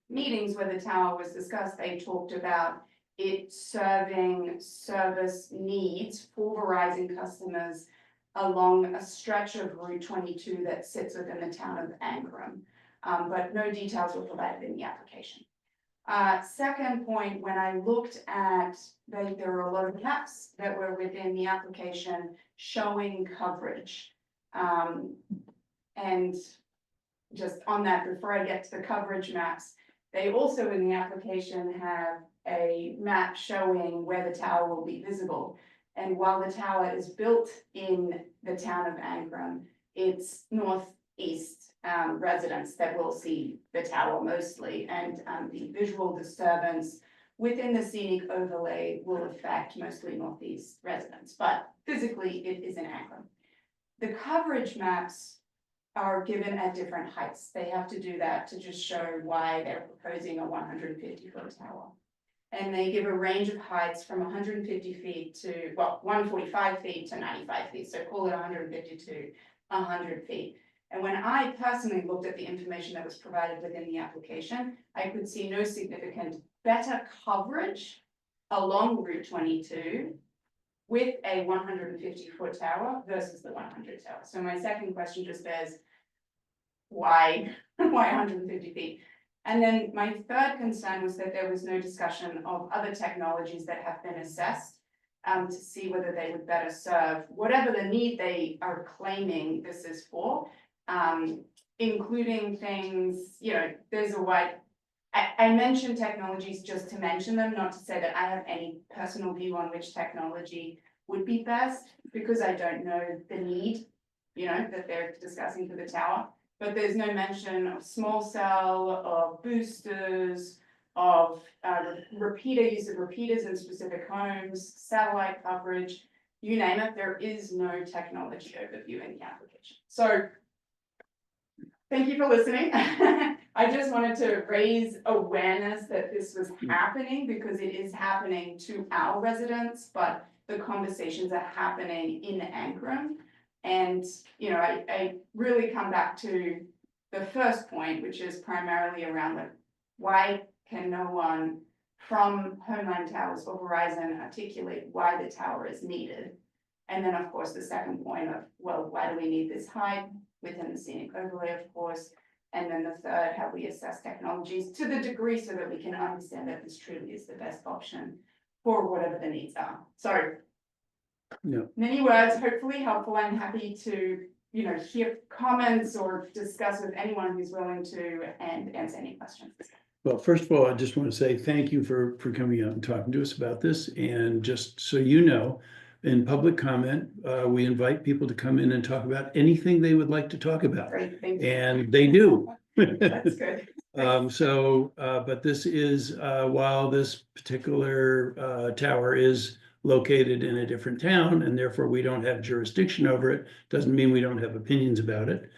meetings where the tower was discussed, they talked about it serving service needs for Verizon customers along a stretch of Route 22 that sits within the town of Ankrum. But no details were provided in the application. Second point, when I looked at, there were a lot of maps that were within the application showing coverage. And just on that, before I get to the coverage maps, they also in the application have a map showing where the tower will be visible. And while the tower is built in the town of Ankrum, it's northeast residents that will see the tower mostly, and the visual disturbance within the scenic overlay will affect mostly northeast residents, but physically it is in Ankrum. The coverage maps are given at different heights. They have to do that to just show why they're proposing a 150-foot tower. And they give a range of heights from 150 feet to, 145 feet to 95 feet. So call it 150 to 100 feet. And when I personally looked at the information that was provided within the application, I could see no significant better coverage along Route 22 with a 150-foot tower versus the 100 tower. So my second question just is, why 150 feet? And then my third concern was that there was no discussion of other technologies that have been assessed to see whether they would better serve whatever the need they are claiming this is for, including things, there's a wide, I mentioned technologies just to mention them, not to say that I have any personal view on which technology would be best, because I don't know the need, that they're discussing for the tower. But there's no mention of small cell, of boosters, of use of repeaters in specific homes, satellite coverage, you name it, there is no technology overview in the application. So thank you for listening. I just wanted to raise awareness that this was happening, because it is happening to our residents, but the conversations are happening in Ankrum. And, I really come back to the first point, which is primarily around why can no one from Homeland Towers or Verizon articulate why the tower is needed? And then, of course, the second point of, well, why do we need this height within the scenic overlay, of course? And then the third, how we assess technologies to the degree so that we can understand that this truly is the best option for whatever the needs are. So No. many words, hopefully helpful. I'm happy to, hear comments or discuss with anyone who's willing to and answer any questions. Well, first of all, I just want to say thank you for coming out and talking to us about this. And just so you know, in public comment, we invite people to come in and talk about anything they would like to talk about. Great, thank you. And they do. That's good. But this is, while this particular tower is located in a different town, and therefore we don't have jurisdiction over it, doesn't mean we don't have opinions about it.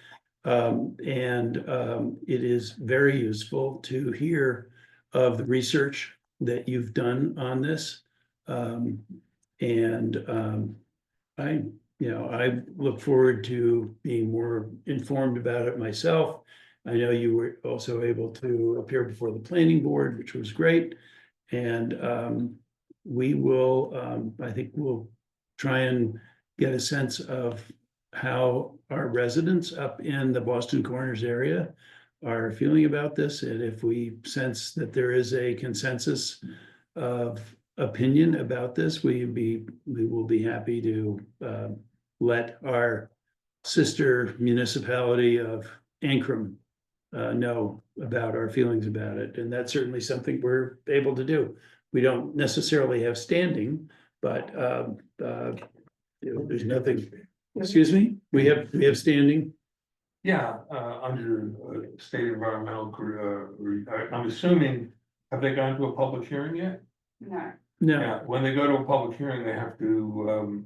It is very useful to hear of the research that you've done on this. I look forward to being more informed about it myself I know you were also able to appear before the planning board, which was great. And we will, I think we'll try and get a sense of how our residents up in the Boston Corners area are feeling about this, and if we sense that there is a consensus of opinion about this, we will be happy to let our sister municipality of Ancrum know about our feelings about it, and that's certainly something we're able to do. We don't necessarily have standing, but there's nothing, excuse me, we have standing. Yeah, under state environmental, I'm assuming, have they gone to a public hearing yet? No, No, Yeah, when they go to a public hearing, they have to,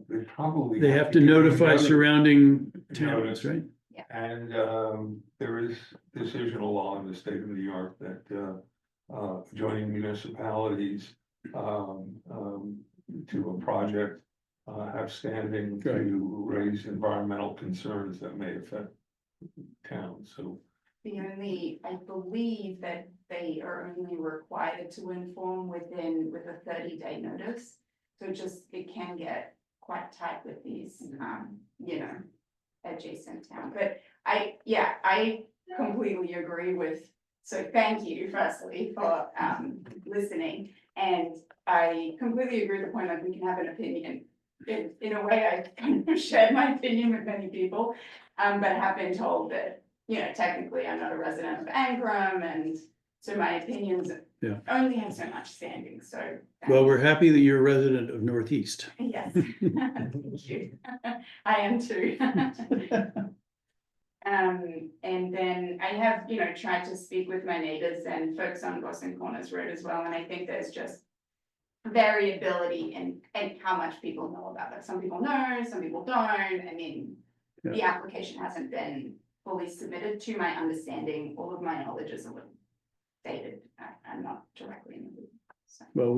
they probably. they have to give notify notice. surrounding Notice. towns, right? And there is decisional law in the state of New York that joining municipalities to a project have standing Right. to raise environmental concerns that may affect town, so. I believe that they are only required to inform with a 30-day notice. So it can get quite tight with these, adjacent town, but I completely agree with, so thank you firstly for, listening. And I completely agree with the point that we can have an opinion. In a way, I kind of shared my opinion with many people, but have been told that, technically I'm not a resident of Ancrum, and so my opinions Yeah. only have so much standing, so. Well, we're happy that you're a resident of Northeast. Yes, thank you. I am too. And then I have, tried to speak with my neighbors and folks on Boston Corners Road as well, and I think there's just variability in how much people know about it. Some people know, some people don't. I mean, the application hasn't been fully submitted to my understanding. All of my knowledge is a little dated. I'm not directly in the loop. So. Well,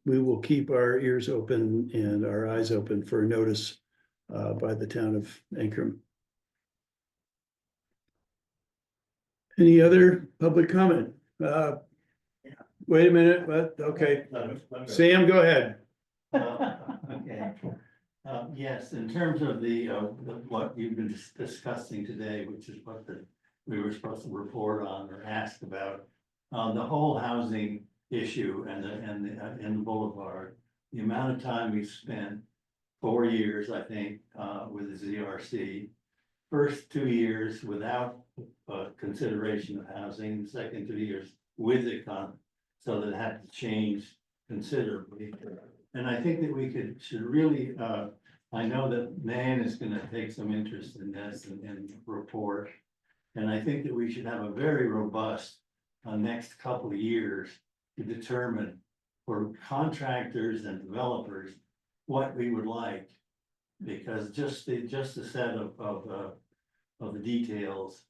we will keep our ears open and our eyes open for notice by the town of Ancrum. Any other public comment? Wait a minute, but, okay, Sam, go ahead. Okay. Yes, in terms of what you've been discussing today, which is what we were supposed to report on or ask about, the whole housing issue and the boulevard, the amount of time we've spent, 4 years, I think, with the ZRC. First 2 years without consideration of housing, the second 2 years with it, so that it had to change considerably. And I think that we should really, I know that Nan is gonna take some interest in this and report. And I think that we should have a very robust next couple of years to determine for contractors and developers what we would like. Because just the set of the details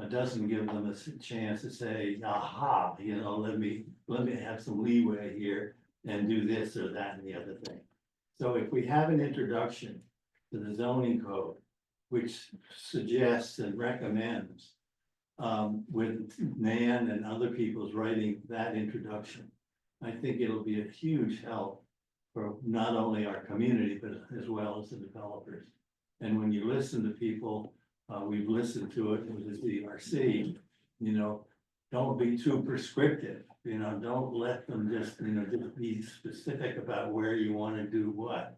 doesn't give them a chance to say, aha, let me have some leeway here and do this or that and the other thing. So if we have an introduction to the zoning code, which suggests and recommends with Nan and other people's writing that introduction, I think it'll be a huge help for not only our community, but as well as the developers. And when you listen to people, we've listened to it with the ZRC, don't be too prescriptive, don't let them just be specific about where you want to do what.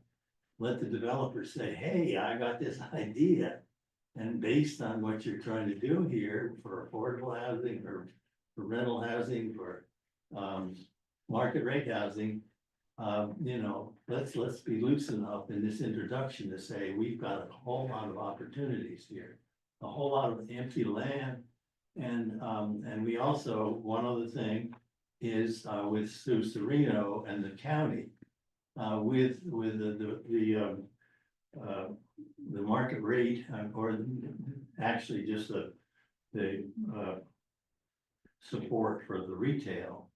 Let the developer say, hey, I got this idea. And based on what you're trying to do here for affordable housing, or for rental housing, for market rate housing, let's be loose enough in this introduction to say, we've got a whole lot of opportunities here, a whole lot of empty land. And we also, one other thing is with Sue Serino and the county, with the market rate, or actually just the support for the retail.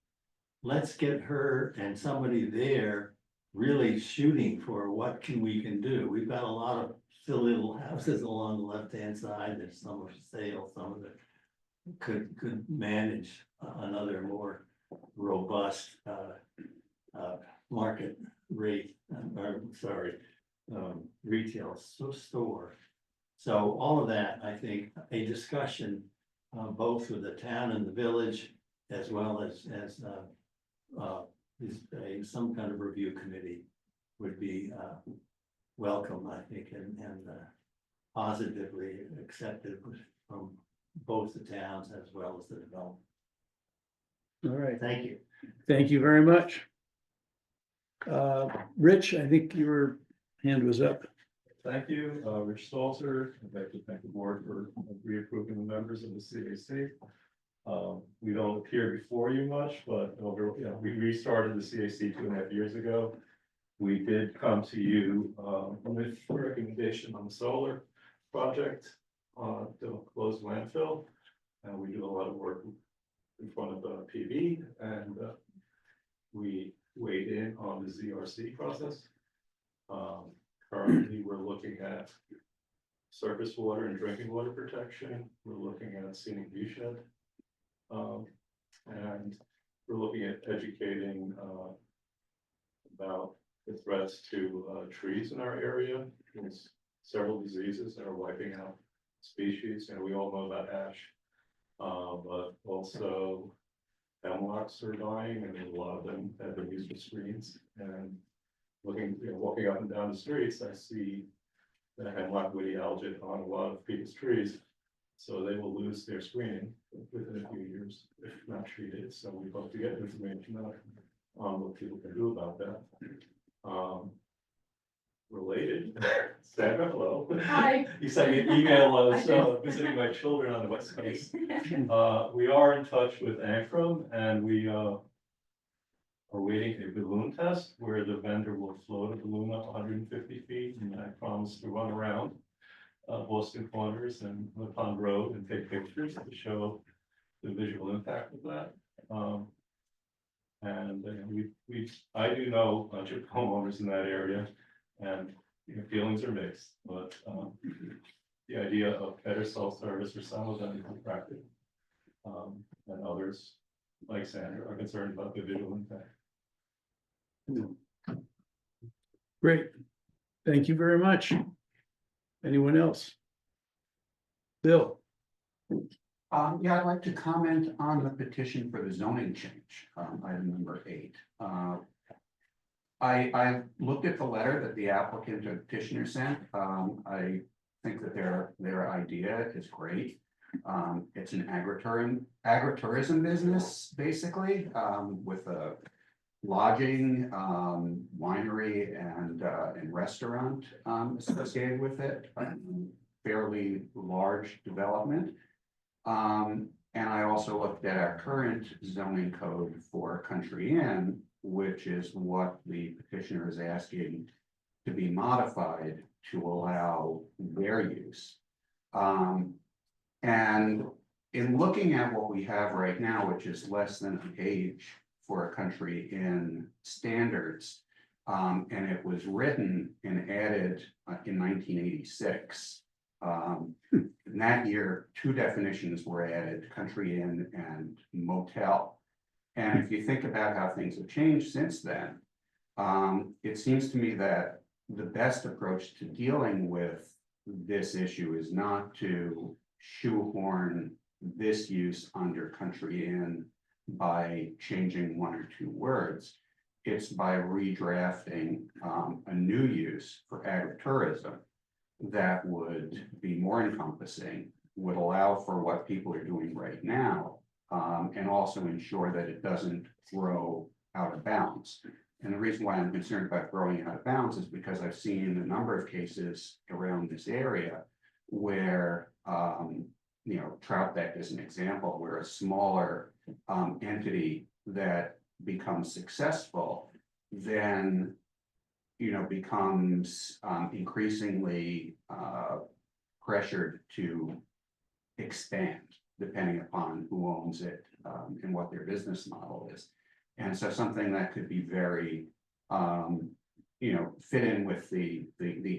Let's get her and somebody there really shooting for what we can do. We've got a lot of silly little houses along the left-hand side, there's some are for sale, some of it could manage another more robust, market rate, or sorry, retail store. So all of that, I think, a discussion, both with the town and the village, as well as some kind of review committee would be, welcome, I think, and positively accepted from both the towns as well as the development. All right, Thank you. thank you very much. Rich, I think your hand was up. Thank you, Rich Stalter. I'd like to thank the board for reapproving the members of the CAC. We don't appear before you much, but we restarted the CAC 2.5 years ago. We did come to you with a recommendation on the solar project to close landfill. And we do a lot of work in front of PV, and we weighed in on the ZRC process. Currently, we're looking at surface water and drinking water protection. We're looking at scenic view shed. And we're looking at educating about the threats to trees in our area. There's several diseases that are wiping out species, and we all know about ash. But also hemlocks are dying, and a lot of them have been used for screens. And walking up and down the streets, I see the hemlock woody algae on a lot of people's trees. So they will lose their screening within a few years if not treated. So we hope to get information on what people can do about that. Related, Sandra, hello. Hi. You sent me an email, visiting my children on the West Coast. We are in touch with Ancrum, and we are waiting a balloon test where the vendor will float a balloon up 150 feet, and I promise to run around Boston Corners and the Pond Road and take pictures to show the visual impact of that. I do know a bunch of homeowners in that area, and feelings are mixed, but the idea of better self-service for some of them is attractive. And others, like Sandra, are concerned about the visual impact. Great, thank you very much. Anyone else? Bill? Yeah, I'd like to comment on the petition for the zoning change, item number 8. I looked at the letter that the applicant or petitioner sent. I think that their idea is great. It's an agritourism business, basically, with a lodging, winery and restaurant associated with it. Fairly large development. And I also looked at our current zoning code for Country Inn, which is what the petitioner is asking to be modified to allow their use. And in looking at what we have right now, which is less than a page for a Country Inn standards, and it was written and added in 1986. In that year, 2 definitions were added, Country Inn and motel. And if you think about how things have changed since then, it seems to me that the best approach to dealing with this issue is not to shoehorn this use under Country Inn by changing 1 or 2 words. It's by redrafting a new use for agritourism that would be more encompassing, would allow for what people are doing right now, and also ensure that it doesn't grow out of bounds. And the reason why I'm concerned about growing out of bounds is because I've seen a number of cases around this area where, Troutbeck is an example, where a smaller entity that becomes successful then becomes increasingly pressured to expand depending upon who owns it and what their business model is. And so something that could be very fit in with the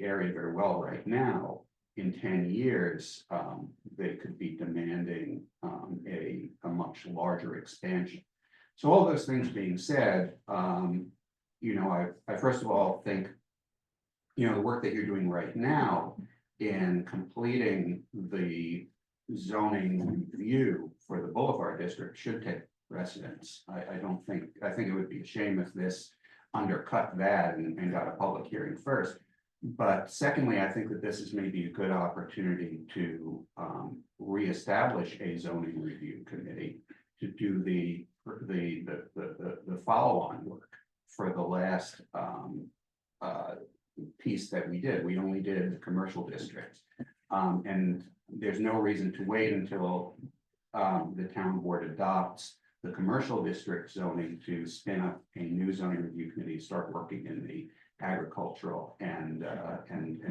area very well right now. In 10 years, they could be demanding a much larger expansion. So all those things being said, I first of all think, the work that you're doing right now in completing the zoning review for the Boulevard District should take precedence. I think it would be a shame if this undercut that and got a public hearing first. But secondly, I think that this is maybe a good opportunity to reestablish a zoning review committee to do the follow-on work for the last piece that we did. We only did the commercial districts. And there's no reason to wait until the town board adopts the commercial district zoning to spin up a new zoning review committee, start working in the agricultural and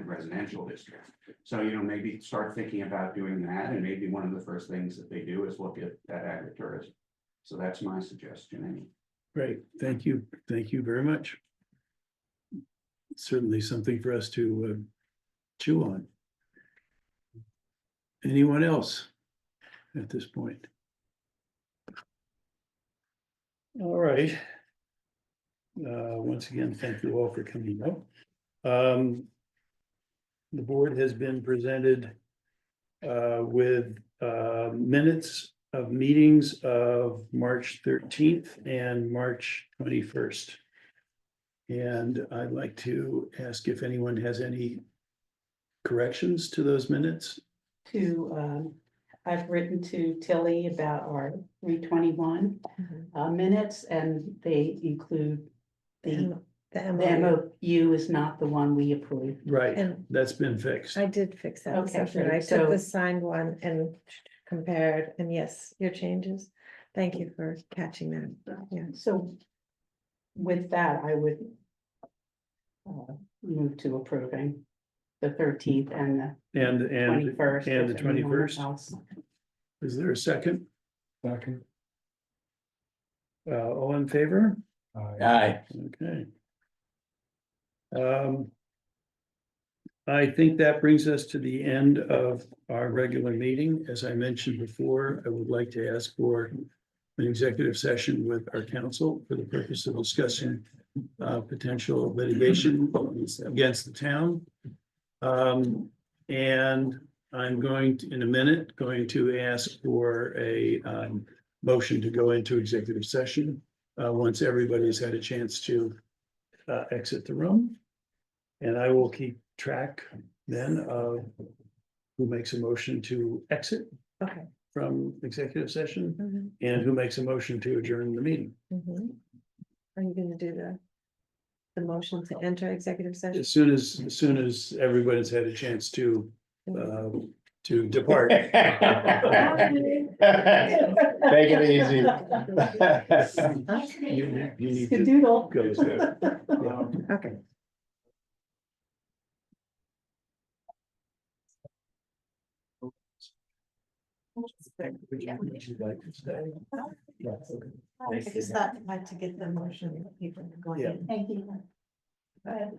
residential districts. So, maybe start thinking about doing that, and maybe one of the first things that they do is look at agritourism. So that's my suggestion, anyway. Great, thank you very much. Certainly something for us to chew on. Anyone else at this point? All right. Once again, thank you all for coming up. The board has been presented with minutes of meetings of March 13th and March 21st. And I'd like to ask if anyone has any corrections to those minutes. I've written to Tilly about our 321 minutes, and they include the The MOU is not the one we approved. Right, And that's been fixed. I did fix that this Okay, afternoon. I great. took So- the signed one and compared, and yes, your changes. Thank you for catching that. Yeah. So with that, I would move to approving the 13th and the And 21st. and the if anyone 21st. else- Is there a second? Second. All in favor? Aye. Okay. I think that brings us to the end of our regular meeting. As I mentioned before, I would like to ask for an executive session with our council for the purpose of discussing potential litigation against the town. And I'm going to, in a minute, going to ask for a motion to go into executive session once everybody's had a chance to exit the room. And I will keep track then of who makes a motion to exit Okay. from executive session Mhm, and who makes a motion to adjourn the meeting. mhm. Are you gonna do the motion to enter executive session? As soon as everybody's had a chance to depart. Take it easy. You need to Skadoodle. go there. Okay. Would you like to stay? Yes, okay. I just thought I'd like to get the motion. People going Yeah. in. Thank you. Go ahead.